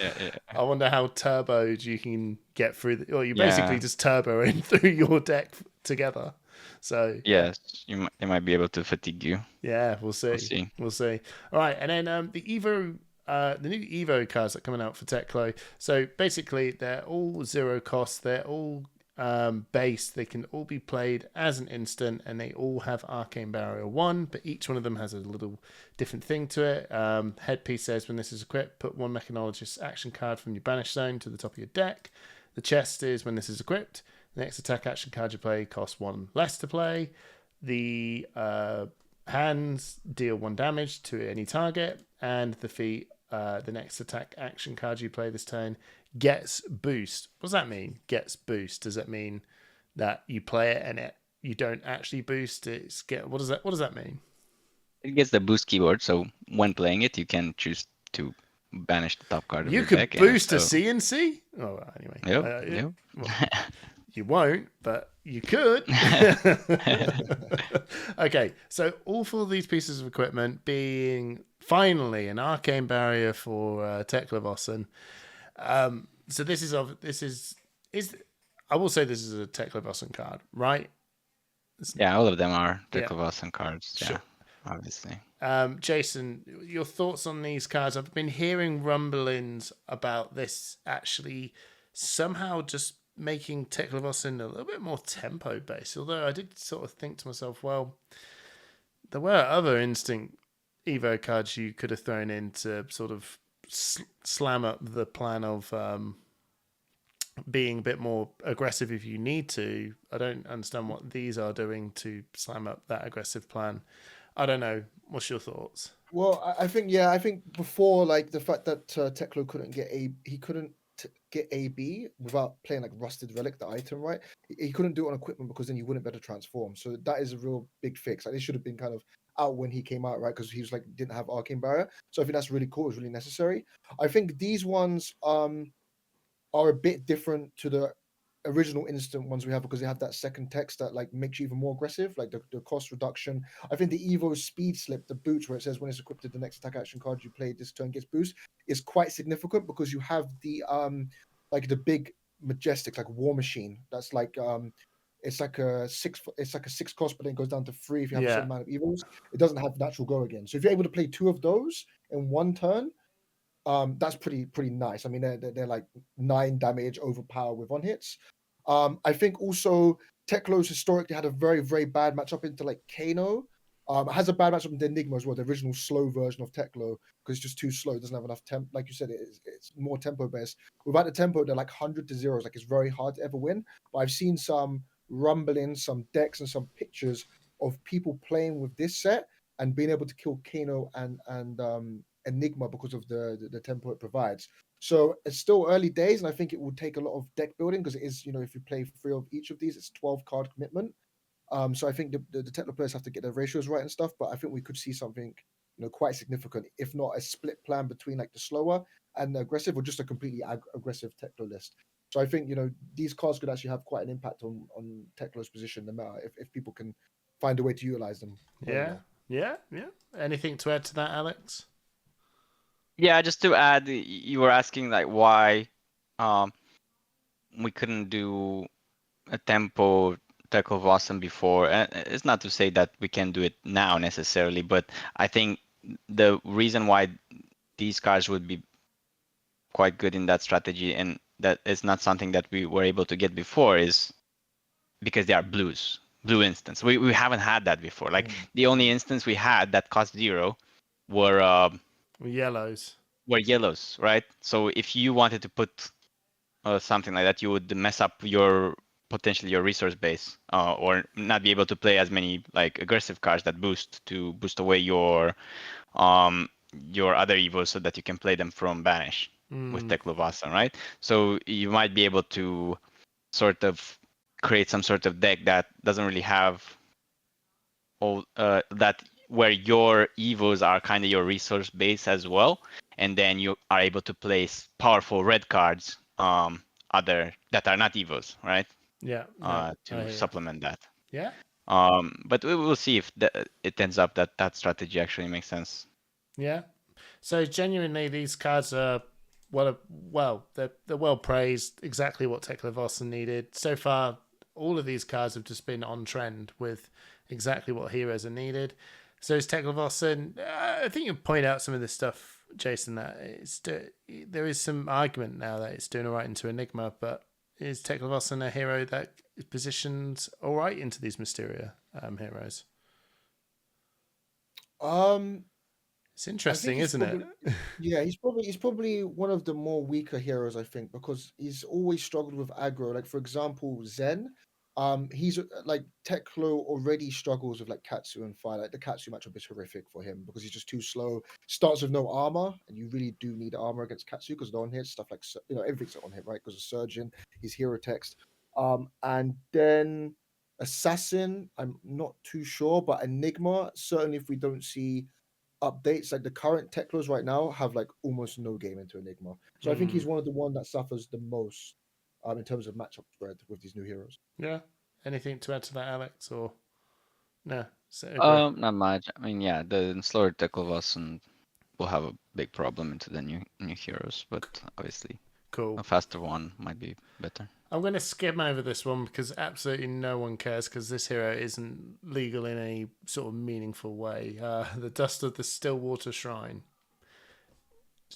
I wonder how turboed you can get through. You basically just turbo in through your deck together. So yes, they might be able to fatigue you. Yeah, we'll see. All right, and then the Evo. The new Evo cards that are coming out for Teklo. So basically, they're all 0 cost. They're all base. They can all be played as an instant, and they all have Arcane Barrier 1, but each one of them has a little different thing to it. Headpiece says when this is equipped, put one Mechanologist action card from your Banish Zone to the top of your deck. The chest is when this is equipped, the next attack action card you play costs one less to play. The hands deal 1 damage to any target, and the feet, the next attack action card you play this turn gets boost. What does that mean? Gets boost. Does that mean that you play it and you don't actually boost? What does that mean? It gets the boost keyword, so when playing it, you can choose to banish the top card of You your could deck. boost a CNC? Oh, well, anyway. Yep. Well, you won't, but you could. Okay, so all 4 of these pieces of equipment being finally an arcane barrier for Tekla-Vossen. So this is I will say this is a Tekla-Vossen card, right? Yeah, all of them are Tekla-Vossen cards. Yeah, sure. Obviously. Jason, your thoughts on these cards? I've been hearing rumblings about this actually somehow just making Tekla-Vossen a little bit more tempo based. Although I did sort of think to myself, well, there were other instinct Evo cards you could have thrown in to sort of slam up the plan of being a bit more aggressive if you need to. I don't understand what these are doing to slam up that aggressive plan. I don't know. What's your thoughts? Well, I think before, like the fact that Teklo couldn't get get AB without playing like Rusted Relic, the item, right? He couldn't do it on equipment because then you wouldn't be able to transform. So that is a real big fix. Like, it should have been kind of out when he came out, right? Because he was like didn't have Arcane Barrier. So I think that's really cool. It's really necessary. I think these ones are a bit different to the original instant ones we have because they have that second text that like makes you even more aggressive, like the cost reduction. I think the Evo speed slip, the boots where it says when it's equipped to the next attack action card you play this turn gets boost, is quite significant because you have the like the big majestic like War Machine that's like it's like a 6 cost, but then it goes down to 3 if you have a certain amount of evils. It doesn't have natural go again. So if you're able to play 2 of those in one turn, that's pretty nice. I mean, they're like 9 damage overpower with 1 hits. I think also Teklos historically had a very, very bad matchup into like Kano. It has a bad matchup into Enigma as well, the original slow version of Teklo, because it's just too slow. It doesn't have enough tempo. Like you said, it's more tempo based. Without the tempo, they're like 100 to 0s. Like, it's very hard to ever win. But I've seen some rumblings, some decks, and some pictures of people playing with this set and being able to kill Kano and Enigma because of the tempo it provides. So it's still early days, and I think it will take a lot of deck building because it is, if you play 3 of each of these, it's 12 card commitment. So I think the techno players have to get their ratios right and stuff, but I think we could see something, quite significant, if not a split plan between like the slower and the aggressive, or just a completely aggressive techno list. So I think, these cards could actually have quite an impact on Teklo's position, no matter if people can find a way to utilize them. Yeah. Anything to add to that, Alex? Yeah, just to add, you were asking like why we couldn't do a tempo Tekla-Vossen before. And it's not to say that we can do it now necessarily, but I think the reason why these cards would be quite good in that strategy, and that is not something that we were able to get before, is because they are blue instants. We haven't had that before. Like, the only instance we had that cost 0 were yellows. Right? So if you wanted to put something like that, you would mess up potentially your resource base, or not be able to play as many like aggressive cards that boost away your other evils so that you can play them from banish with Tekla-Vossen, right? So you might be able to sort of create some sort of deck that doesn't really have all that, where your evos are kind of your resource base as well, and then you are able to place powerful red cards other that are not evos, right? To supplement that. Yeah. But we will see if it ends up that strategy actually makes sense. Yeah. So genuinely, these cards are they're well praised. Exactly what Tekla-Vossen needed so far. All of these cards have just been on trend with exactly what heroes are needed. So is Tekla-Vossen. I think you point out some of this stuff, Jason, that there is some argument now that it's doing all right into Enigma, but is Teklevossen a hero that is positioned all right into these Mysteria heroes? It's I think interesting, he's isn't probably, it? yeah, he's probably one of the more weaker heroes, I think, because he's always struggled with aggro. Like for example, Zen, he's like Teklo already struggles with like Katsu and Fire. Like the Katsu matchup is horrific for him because he's just too slow. Starts with no armor, and you really do need armor against Katsu because on hit stuff like everything's on hit, right? Because of Surgeon, he's hero text. And then Assassin, I'm not too sure, but Enigma, certainly if we don't see updates, like the current Teklos right now have like almost no game into Enigma. So I think he's one of the one that suffers the most in terms of matchup spread with these new heroes. Yeah. Anything to add to that, Alex? Or no? So agree. Not much. I mean, yeah, the slower Teklevossen will have a big problem into the new heroes, but obviously Cool. a faster one might be better. I'm going to skim over this one because absolutely no one cares because this hero isn't legal in any sort of meaningful way. The Dust of the Stillwater Shrine.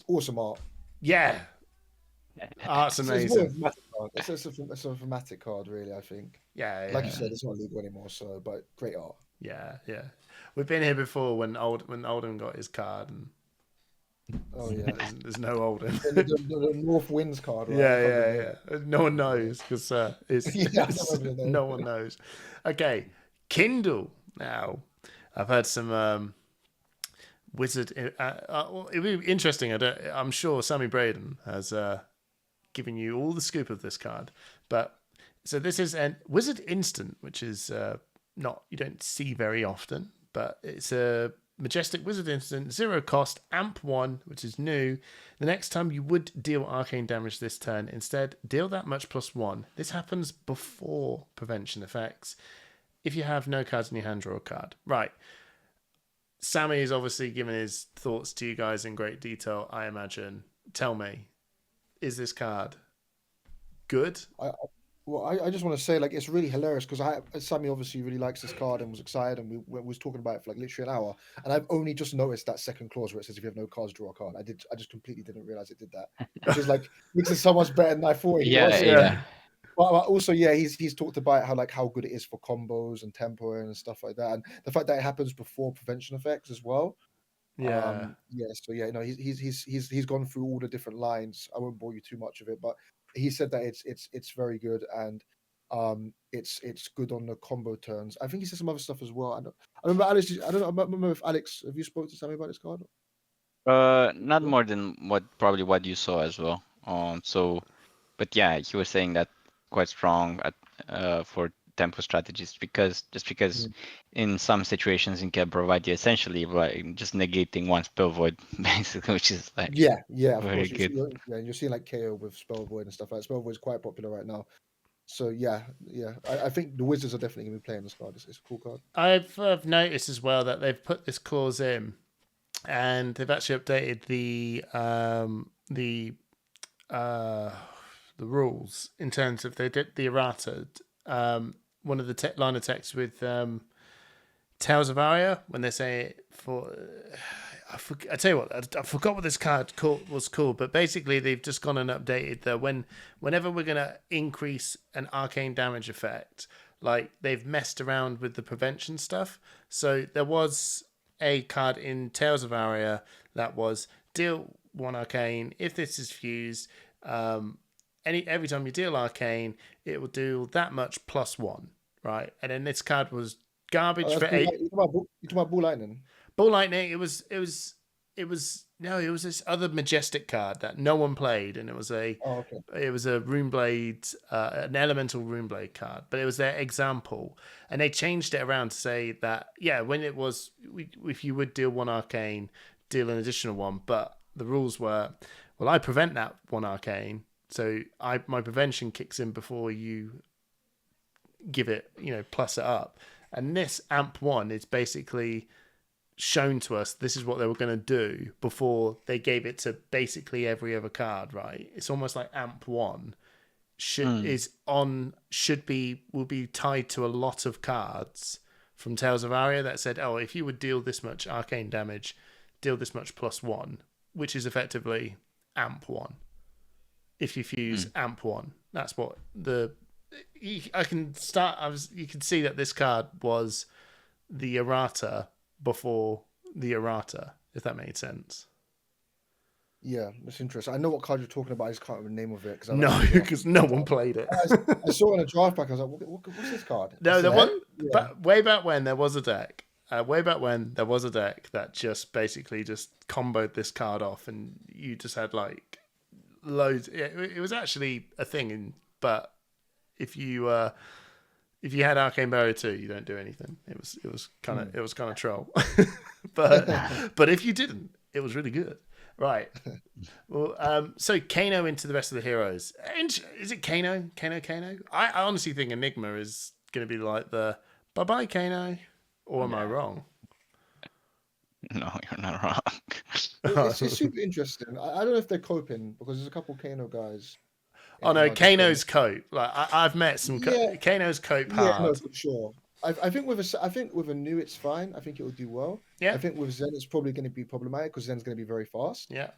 Awesome art. Yeah. Art's amazing. It's more of a thematic card. It's a thematic card, really, I think. Yeah, yeah. Like you said, it's not legal anymore, so but great art. Yeah, yeah. We've been here before when Oldham got his card, and Oh yeah, there's no Oldham. the North Winds card, right? Yeah. No one knows because no one knows. Okay, Kindle. Now, I've heard some wizard. It'd be interesting. I'm sure Sammy Braden has given you all the scoop of this card, but so this is a wizard instant, which is not you don't see very often, but it's a majestic wizard instant, 0 cost, amp 1, which is new. The next time you would deal arcane damage this turn, instead deal that much +1. This happens before prevention effects. If you have no cards in your hand, draw a card. Right. Sammy is obviously given his thoughts to you guys in great detail, I imagine. Tell me, is this card good? I just want to say, like, it's really hilarious because Sammy obviously really likes this card and was excited, and we was talking about it for like literally an hour. And I've only just noticed that second clause where it says if you have no cards, draw a card. I just completely didn't realize it did that, which is like makes it so much better than I thought it was. Yeah. But also, yeah, he's talked about how good it is for combos and tempo and stuff like that, and the fact that it happens before prevention effects as well. Yeah. So yeah, no, he's gone through all the different lines. I won't bore you too much of it, but he said that it's very good and it's good on the combo turns. I think he said some other stuff as well. I remember Alex. I remember if Alex, have you spoke to Sammy about this card? Not more than what you saw as well. But yeah, he was saying that quite strong at for tempo strategies because in some situations it can provide you essentially like just negating one spell void basically, which is like of very course. good. You're seeing like KO with spell void and stuff like that. Spell void is quite popular right now. So yeah. I think the Wizards are definitely gonna be playing this card. It's a cool card. I've noticed as well that they've put this clause in, and they've actually updated the rules in terms of they did the errata. One of the line of text with Tales of Aria when they say for. I tell you what, I forgot what this card was called, but basically they've just gone and updated that whenever we're going to increase an arcane damage effect, like they've messed around with the prevention stuff. So there was a card in Tales of Aria that was deal 1 arcane. If this is fused, every time you deal arcane, it will do that much +1, right? And then this card was garbage for 8. You talking about Bull Lightning? Bull Lightning, it was this other majestic card that no one played, and it was a Runeblade, an elemental Runeblade card, but it was their example, and they changed it around to say that when it was if you would deal 1 arcane, deal an additional 1, but the rules were, well, I prevent that 1 arcane, so my prevention kicks in before you give it, plus it up, and this amp 1 is basically shown to us this is what they were going to do before they gave it to basically every other card, right? It's almost like amp 1 will be tied to a lot of cards from Tales of Aria that said, oh, if you would deal this much arcane damage, deal this much +1, which is effectively amp 1 if you fuse amp 1. That's what I can start. You can see that this card was the errata before the errata, if that made sense. Yeah, that's interesting. I know what card you're talking about. I just can't remember the name of it Because no one played it. I saw it in a draft pack. I was like, what's this card? No, It's the a one. head? Yeah. But way back when there was a deck. That just basically just comboed this card off, and you just had like loads. It was actually a thing, but if you had Arcane Barrier 2, you don't do anything. It was kind of troll. but if you didn't, it was really good. Right. Well, so Kano into the rest of the heroes. Is it Kano? I honestly think Enigma is going to be like the bye-bye Kano. Or am I wrong? No, you're not wrong. It's super interesting. I don't know if they're coping because there's a couple Kano guys. Oh no, Kano's cope. Like I've met some Kano's cope hard. Yeah, no, for sure. I think with a new it's fine. I think it will do well. Yeah. I think with Zen it's probably going to be problematic because Zen's going to be very fast. Yeah.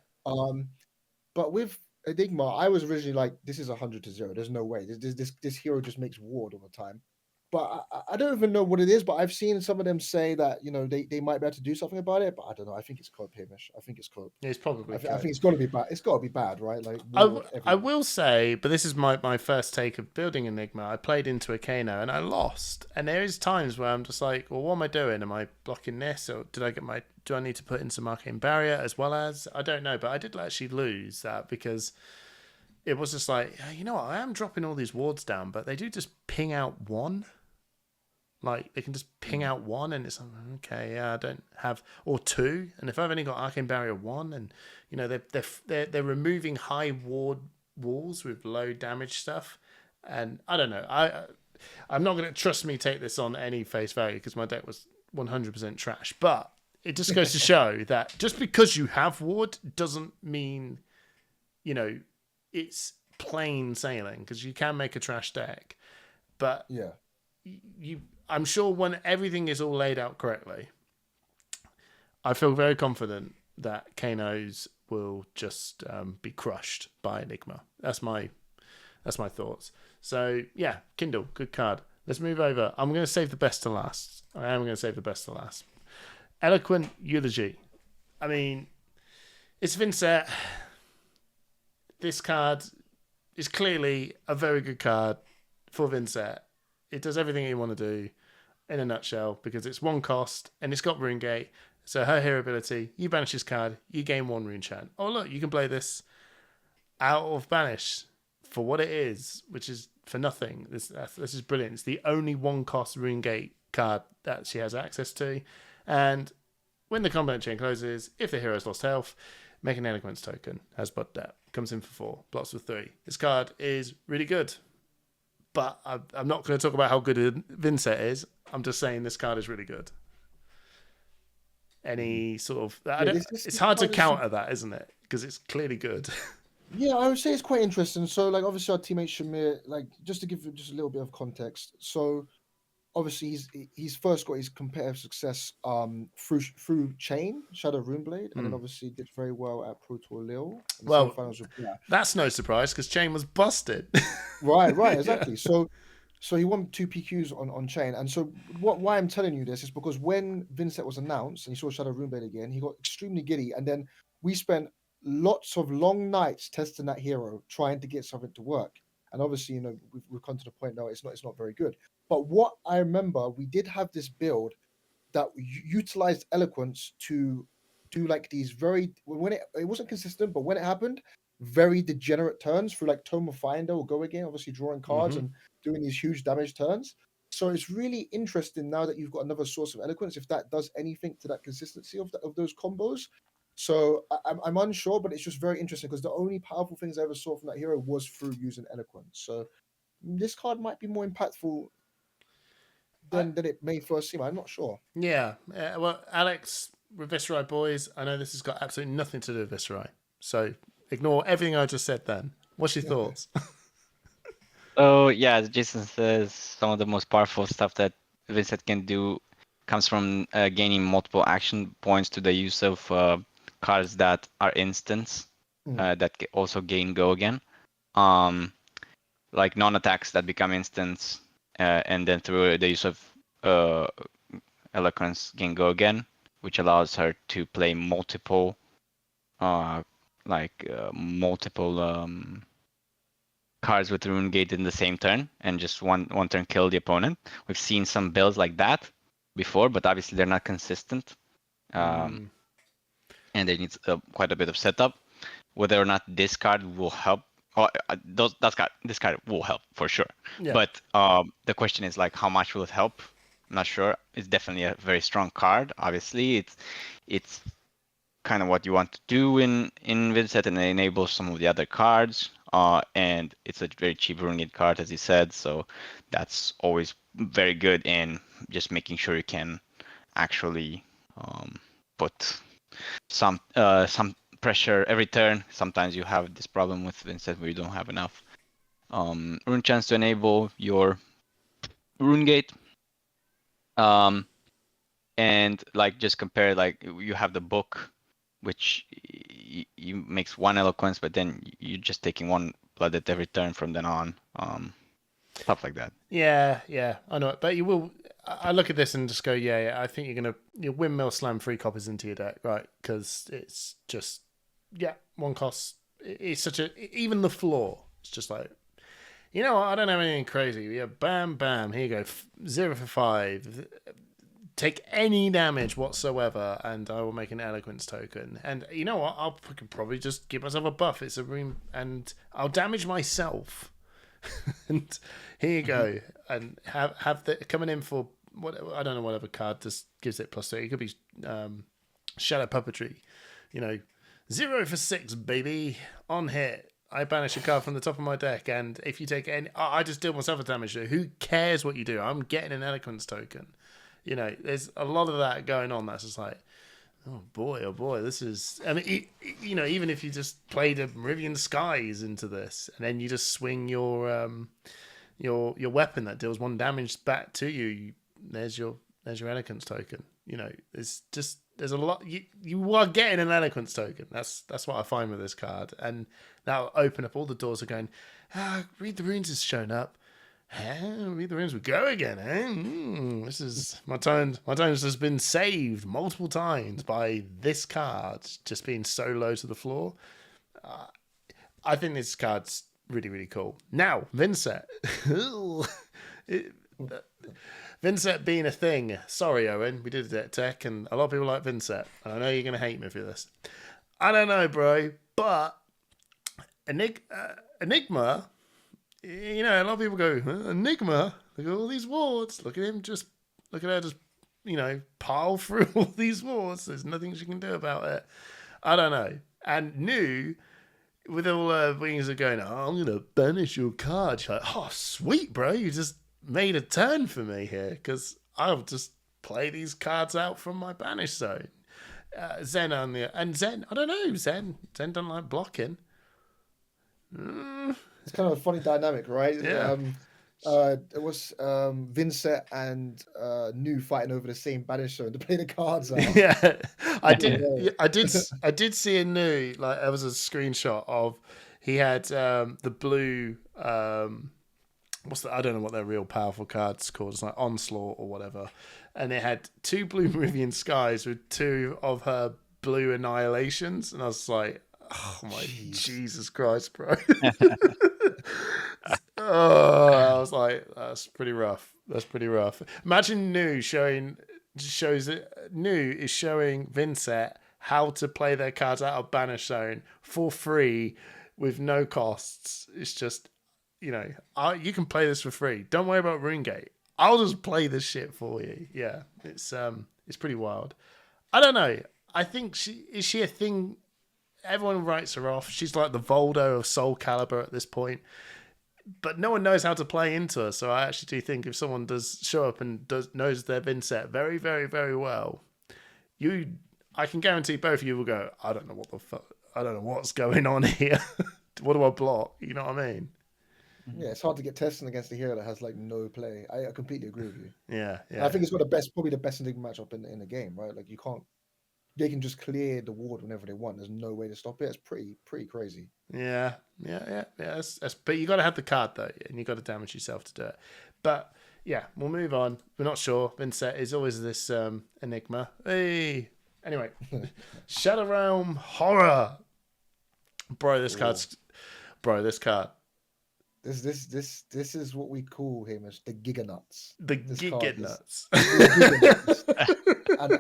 But with Enigma, I was originally like, this is 100-0. There's no way. This hero just makes ward all the time. But I don't even know what it is, but I've seen some of them say that, they might be able to do something about it, but I don't know. I think it's cope, Hamish. I think it's cope. It's probably I think it's got to be bad. It's got to be bad, right? Like I will say, but this is my first take of building Enigma. I played into a Kano and I lost. And there is times where I'm just like, well, what am I doing? Am I blocking this? Or do I need to put in some Arcane Barrier as well as? I don't know, but I did actually lose that because it was just like, you know what? I am dropping all these wards down, but they do just ping out one. Like, they can just ping out one, and it's like, okay, yeah, I don't have... Or two, and if I've only got Arcane Barrier 1, and, they're removing high ward walls with low damage stuff, and I don't know. I'm not going to... Trust me, take this on any face value, because my deck was 100% trash, but it just goes to show that just because you have ward doesn't mean, it's plain sailing, because you can make a trash deck, but... Yeah. I'm sure when everything is all laid out correctly, I feel very confident that Kanos will just be crushed by Enigma. That's my thoughts. So yeah, Kindle, good card. Let's move over. I'm going to save the best to last. I am going to save the best to last. Eloquent Eulogy. I mean, it's Vincent. This card is clearly a very good card for Vincent. It does everything you want to do in a nutshell because it's one cost and it's got Rune Gate. So her hero ability, you banish this card, you gain one Rune Chant. Oh look, you can play this out of banish for what it is, which is for nothing. This is brilliant. It's the only one cost Rune Gate card that she has access to. And when the combat chain closes, if the hero's lost health, make an Eloquence token. Has Bud Depth. Comes in for 4. Blocks with 3. This card is really good. But I'm not going to talk about how good Vincent is. I'm just saying this card is really good. Any sort of... it's hard to counter that, isn't it? Because it's clearly good. Yeah, I would say it's quite interesting. So, like, obviously our teammate Shamir, like, just to give just a little bit of context. So, obviously he's first got his competitive success through Chain, Shadow Runeblade, and then obviously did very well at Pro Tour Lille. Well, that's no surprise because Chain was busted. Right, exactly. So he won 2 PQs on Chain, and so why I'm telling you this is because when Vincent was announced and he saw Shadow Runeblade again, he got extremely giddy, and then we spent lots of long nights testing that hero, trying to get something to work. And obviously, we've come to the point now it's not very good. But what I remember, we did have this build that utilized Eloquence to do like these very, when it wasn't consistent, but when it happened, very degenerate turns through like Tome of Finder or Go Again, obviously drawing cards and doing these huge damage turns. So it's really interesting now that you've got another source of Eloquence, if that does anything to that consistency of those combos. So I'm unsure, but it's just very interesting because the only powerful things I ever saw from that hero was through using Eloquence. So this card might be more impactful than it may first seem. I'm not sure. Yeah. Well, Alex, with Viscerai boys, I know this has got absolutely nothing to do with Viscerai. So ignore everything I just said then. What's your thoughts? Oh, yeah, as Jason says, some of the most powerful stuff that Vincent can do comes from gaining multiple action points to the use of cards that are instants that also gain Go Again. like non-attacks that become instants, and then through the use of Eloquence can go again, which allows her to play multiple cards with Rune Gate in the same turn, and just one turn kill the opponent. We've seen some builds like that before, but obviously they're not consistent, and they need quite a bit of setup. Whether or not this card will help, or this card will help for sure. Yeah. But the question is like, how much will it help? I'm not sure. It's definitely a very strong card. Obviously, it's kind of what you want to do in Vincent, and it enables some of the other cards. And it's a very cheap Runegate card, as you said, so that's always very good in just making sure you can actually put some pressure every turn. Sometimes you have this problem with Vincent where you don't have enough rune chance to enable your Runegate. And like just compare, like you have the book, which you makes one eloquence, but then you're just taking one blood at every turn from then on. Stuff like that. Yeah, I know. But you will. I look at this and just go, yeah. I think you're windmill slam 3 copies into your deck, right? Because it's just, one cost. It's such a, even the floor. It's just like, you know what? I don't have anything crazy. Yeah, bam, bam. Here you go. 0 for 5. Take any damage whatsoever, and I will make an Eloquence token. And you know what? I could probably just give myself a buff. It's a room, and I'll damage myself. And here you go. And have the coming in for what, I don't know, whatever card just gives it +3. It could be Shadow Puppetry. 0 for 6, baby. On hit, I banish a card from the top of my deck, and if you take any, I just deal myself a damage. Who cares what you do? I'm getting an Eloquence token. There's a lot of that going on. That's just like, oh boy, this is. I mean, even if you just played a Meridian Skies into this, and then you just swing your weapon that deals 1 damage back to you, there's your Eloquence token. There's a lot. You are getting an Eloquence token. That's what I find with this card, and that'll open up all the doors of going. Read the Runes has shown up. Read the Runes, we go again. This is my turn. My turn has been saved multiple times by this card just being so low to the floor. I think this card's really, really cool. Now, Vincent. Vincent being a thing. Sorry, Owen. We did it at Tech, and a lot of people like Vincent. And I know you're going to hate me for this. I don't know, bro. But Enigma... a lot of people go, Enigma, look at all these wards. Look at her just, pile through all these wards. There's nothing she can do about it. I don't know. And New, with all her wings are going, I'm going to banish your card. She's like, oh, sweet, bro. You just made a turn for me here, because I'll just play these cards out from my banish zone. Zen Zen, I don't know, Zen doesn't like blocking. It's kind of a funny dynamic, right? Yeah. It was Vincent and New fighting over the same banish zone to play the cards out. Yeah, I did see a New, like, there was a screenshot of, he had the blue I don't know what their real powerful card's called. It's like Onslaught or whatever, and it had 2 blue Meridian Skies with 2 of her blue Annihilations, and I was like, oh my Jesus Christ, bro. I was like, that's pretty rough. Imagine New New is showing Vincent how to play their cards out of Banish Zone for free with no costs. It's just, you can play this for free. Don't worry about RuneGate. I'll just play this shit for you. Yeah, it's pretty wild. I don't know. I think is she a thing? Everyone writes her off. She's like the Voldo of Soul Calibur at this point. But no one knows how to play into her. So I actually do think if someone does show up and knows their Vincent very, very, very well, I can guarantee both of you will go, I don't know what the fuck. I don't know what's going on here. What do I block? You know what I mean? Yeah, it's hard to get testing against a hero that has like no play. I completely agree with you. Yeah. I think it's got probably the best Enigma matchup in the game, right? Like you can't they can just clear the ward whenever they want. There's no way to stop it. It's pretty crazy. Yeah. But you got to have the card though, and you got to damage yourself to do it. But yeah, we'll move on. We're not sure. Vincent is always this enigma. Hey. Anyway, Shadowrealm Horror. This card. This is what we call him as the Giga Nuts. The Giga Nuts. And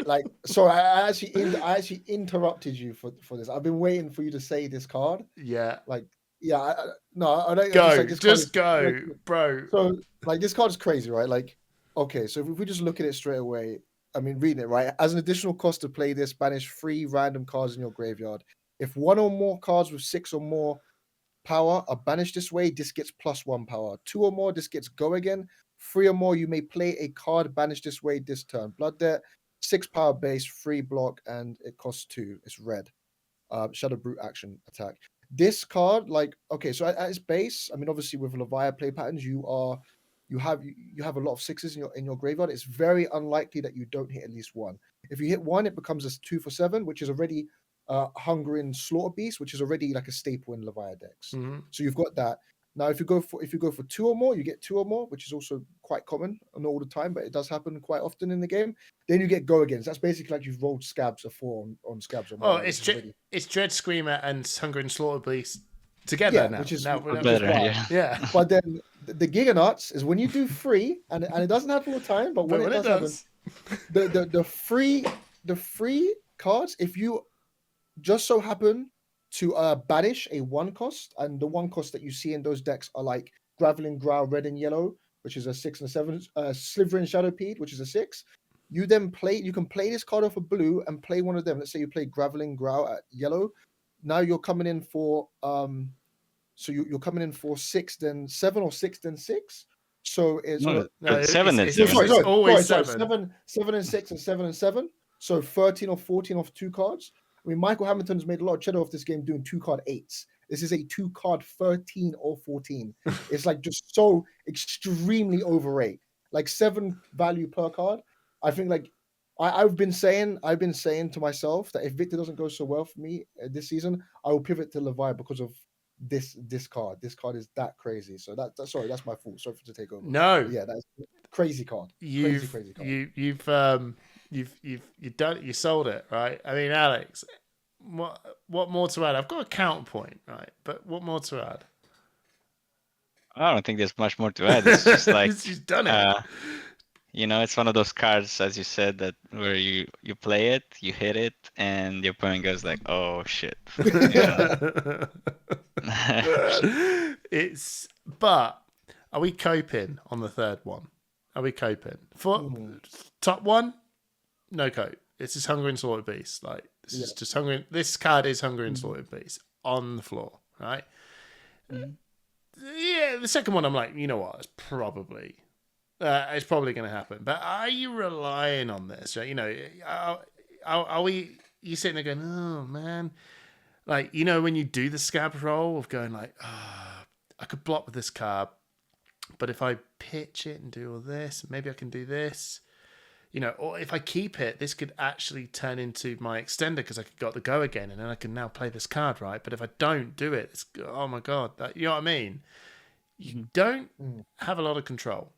like, sorry, I actually interrupted you for this. I've been waiting for you to say this card. Yeah. Like, yeah, I don't go. Like, just go, like, bro. So, like, this card is crazy, right? Like, okay, so if we just look at it straight away, I mean, reading it, right? As an additional cost to play this, banish 3 random cards in your graveyard. If 1 or more cards with 6 or more power are banished this way, this gets +1 power. 2 or more, this gets go again. 3 or more, you may play a card banished this way this turn. Blood Debt, 6 power base, 3 block, and it costs 2. It's red. Shadow Brute action attack. This card, like, okay, so at its base, I mean, obviously with Leviathan play patterns, you have a lot of 6s in your graveyard. It's very unlikely that you don't hit at least 1. If you hit 1, it becomes a 2 for 7, which is already Hungering Slaughter Beast, which is already like a staple in Leviathan decks. Mm-hmm. So you've got that. Now, if you go for 2 or more, you get 2 or more, which is also quite common, not all the time, but it does happen quite often in the game. Then you get go again. So that's basically like you've rolled Scabs a 4 on Scabs. Oh, it's Dread Screamer and Hungering Slaughter Beast together now. Which is better. Yeah. But then the Giga Nuts is when you do 3, and it doesn't happen all the time, but when it does happen, the free cards, if you just so happen to banish a 1 cost, and the 1 cost that you see in those decks are like Graveling Growl red and yellow, which is a 6 and a 7, Slivering Shadowpeed, which is a 6. You can play this card off a blue and play one of them. Let's say you play Graveling Growl at yellow. Now you're coming in for you're coming in for 6 then 7 or 6 then 6. So it's 7 and 7. It's always 7. 7 and 6 and 7 and 7. So 13 or 14 off 2 cards. I mean, Michael Hamilton's made a lot of cheddar off this game doing 2-card 8s. This is a 2-card 13 or 14. It's like just so extremely overrate. Like 7 value per card. I think like I've been saying to myself that if Victor doesn't go so well for me this season, I will pivot to Levi because of this card. This card is that crazy. So that's my fault. Sorry to take over. No. But yeah, that's a crazy card. Crazy card. You sold it, right? I mean, Alex, what more to add? I've got a counterpoint, right? But what more to add? I don't think there's much more to add. It's just like She's done it. It's one of those cards, as you said, that where you play it, you hit it, and your opponent goes like, "Oh shit." But are we coping on the third one? Are we coping for top one? No cope. This is Hungering Slaughter Beast. Like this is just Hungering. This card is Hungering Slaughter Beast on the floor, right? Yeah, the second one, I'm like, you know what? It's probably going to happen. But are you relying on this? Right? You know, are we? You sitting there going, oh man, like when you do the scab roll of going like, I could block with this card, but if I pitch it and do all this, maybe I can do this. Or if I keep it, this could actually turn into my extender because I got the go again, and then I can now play this card, right? But if I don't do it, it's, oh my god, you know what I mean? You don't have a lot of control.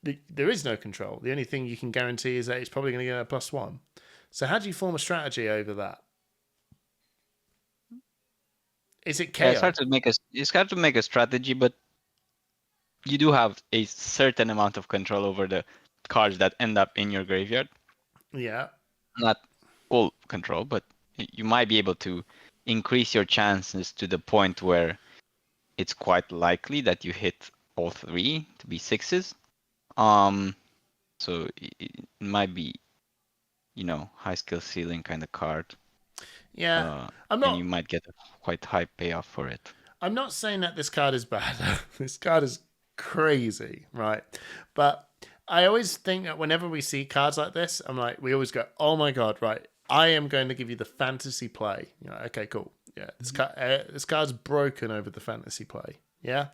There is no control. The only thing you can guarantee is that it's probably going to get a +1. So how do you form a strategy over that? Is it chaos? It's hard to make a strategy, but you do have a certain amount of control over the cards that end up in your graveyard. Yeah. Not full control, but you might be able to increase your chances to the point where it's quite likely that you hit all 3 to be 6s. So it might be, high skill ceiling kind of card. Yeah. And you might get a quite high payoff for it. I'm not saying that this card is bad. This card is crazy, right? But I always think that whenever we see cards like this, we always go, oh my god, right? I am going to give you the fantasy play. Okay, cool. Yeah, this card's broken over the fantasy play. Yeah.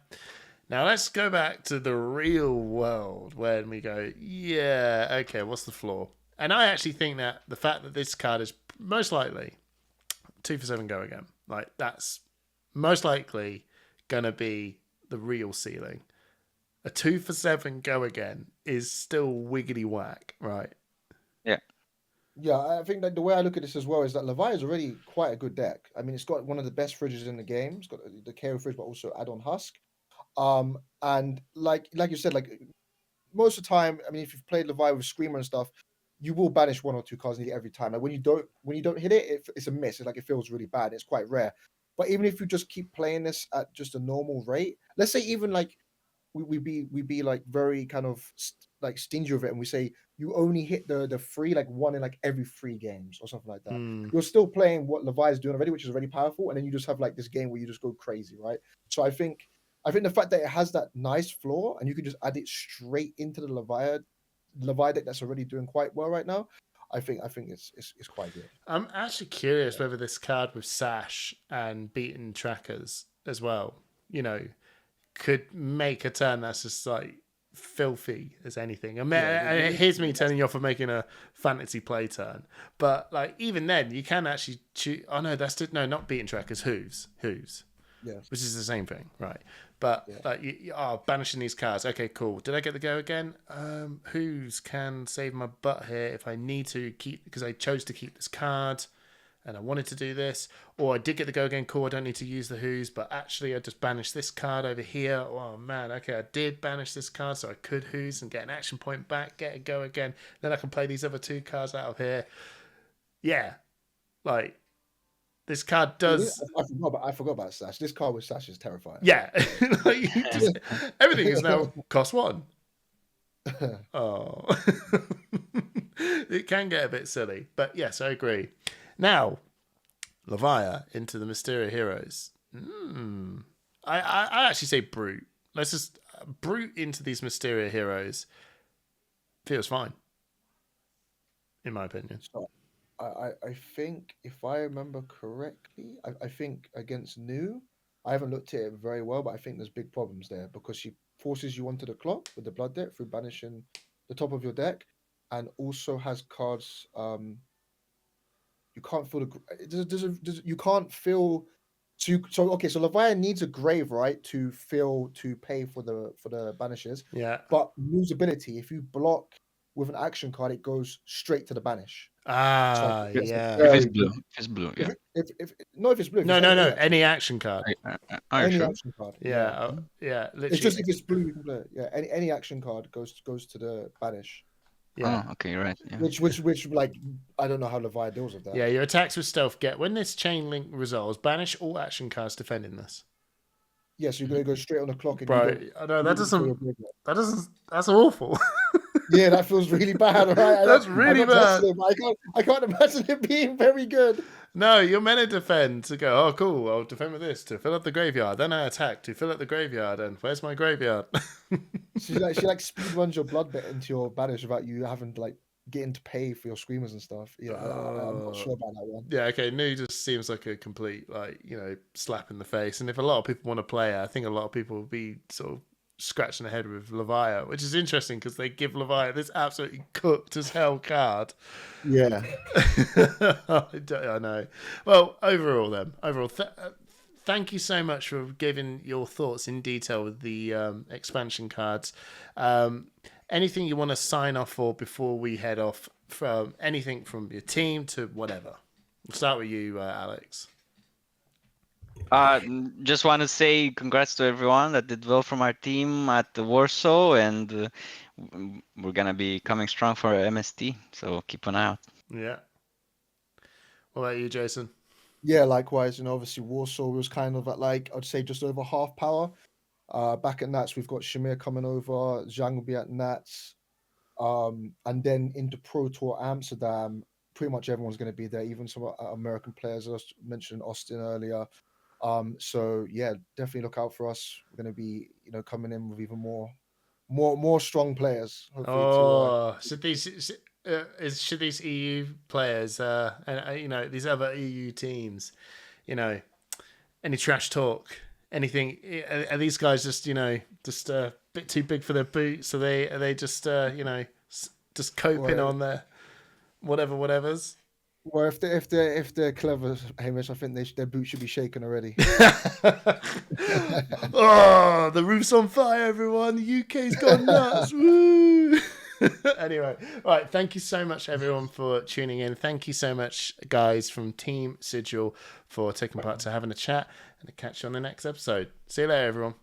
Now let's go back to the real world when we go, yeah, okay, what's the flaw? And I actually think that the fact that this card is most likely 2 for 7 go again, like that's most likely gonna be the real ceiling. A 2 for 7 go again is still wiggity whack, right? Yeah. Yeah, I think that the way I look at this as well is that Levi is already quite a good deck. I mean, it's got one of the best fridges in the game. It's got the KO fridge, but also add-on husk. And like you said, like most of the time, I mean, if you've played Levi with Screamer and stuff, you will banish 1 or 2 cards nearly every time. Like when you don't hit it, it's a miss. It's like it feels really bad. It's quite rare. But even if you just keep playing this at just a normal rate, let's say even like we be like very kind of like stingy with it, and we say you only hit the free like 1 in like every 3 games or something like that. You're still playing what Levi is doing already, which is already powerful, and then you just have like this game where you just go crazy, right? So I think the fact that it has that nice floor and you can just add it straight into the Levi deck that's already doing quite well right now, I think it's quite good. I'm actually curious whether this card with Sash and beaten trackers as well, could make a turn that's just like filthy as anything. I mean, here's me telling you off for making a fantasy play turn, but like even then, you can actually choose. Oh no, not beaten trackers. Hooves. Yes. Which is the same thing, right? But like you are banishing these cards. Okay, cool. Did I get the go again? Who's can save my butt here if I need to keep, because I chose to keep this card and I wanted to do this, or I did get the go again. Cool. I don't need to use the who's, but actually I just banished this card over here. Oh man, okay, I did banish this card, so I could who's and get an action point back, get a go again. Then I can play these other 2 cards out of here. Yeah, like. This card does. I forgot about Sash. This card with Sash is terrifying. Yeah, everything is now cost 1. Oh, it can get a bit silly, but yes, I agree. Now, Levia into the Mysteria Heroes. I actually say Brute. Let's just Brute into these Mysteria Heroes. Feels fine, in my opinion. So, I think if I remember correctly, I think against New, I haven't looked at it very well, but I think there's big problems there because she forces you onto the clock with the blood deck through banishing the top of your deck, and also has cards. You can't feel you can't feel. So Levia needs a grave, right, to pay for the banishes. Yeah. But New's ability, if you block with an action card, it goes straight to the banish. Yeah. If it's blue, yeah. If it's blue. No. Any action card. Any action card. Yeah. Literally. It's just if it's blue, you can play it. Yeah. Any action card goes to the banish. Yeah. Oh, okay, right. Yeah. Which like I don't know how Levi deals with that. Yeah, your attacks with stealth get when this chain link resolves, banish all action cards defending this. Yeah, so you're gonna go straight on the clock. And bro, I know that doesn't. That's awful. Yeah, that feels really bad. Right? That's really bad. I can't imagine it being very good. No, you're meant to defend to go, oh, cool, I'll defend with this to fill up the graveyard. Then I attack to fill up the graveyard. And where's my graveyard? she like speed runs your blood bit into your banish without you having to like getting to pay for your screamers and stuff. Yeah, I'm not sure about that one. Yeah, okay. New just seems like a complete slap in the face. And if a lot of people want to play it, I think a lot of people will be sort of scratching their head with Levia, which is interesting because they give Levia this absolutely cooked as hell card. Yeah. I know. Well, overall, thank you so much for giving your thoughts in detail with the expansion cards. Anything you want to sign off for before we head off, from anything from your team to whatever? We'll start with you, Alex. Just want to say congrats to everyone that did well from our team at the Warsaw, and we're gonna be coming strong for MST. So keep an eye out. Yeah. What about you, Jason? Yeah, likewise. Obviously Warsaw was kind of at like I'd say just over half power. Back at Nats, we've got Shamir coming over. Zhang will be at Nats, and then into Pro Tour Amsterdam. Pretty much everyone's going to be there, even some American players. I mentioned Austin earlier. So yeah, definitely look out for us. We're going to be, coming in with even more strong players. Should these EU players and these other EU teams, any trash talk, anything? Are these guys just a bit too big for their boots? So are they just just coping on there? whatevers. Well, if they're clever, Hamish, I think their boots should be shaken already. Oh, the roof's on fire, everyone. The UK's gone nuts. Woo! Anyway, all right. Thank you so much, everyone, for tuning in. Thank you so much, guys, from Team Sigil, for taking part to having a chat. And I'll catch you on the next episode. See you later, everyone.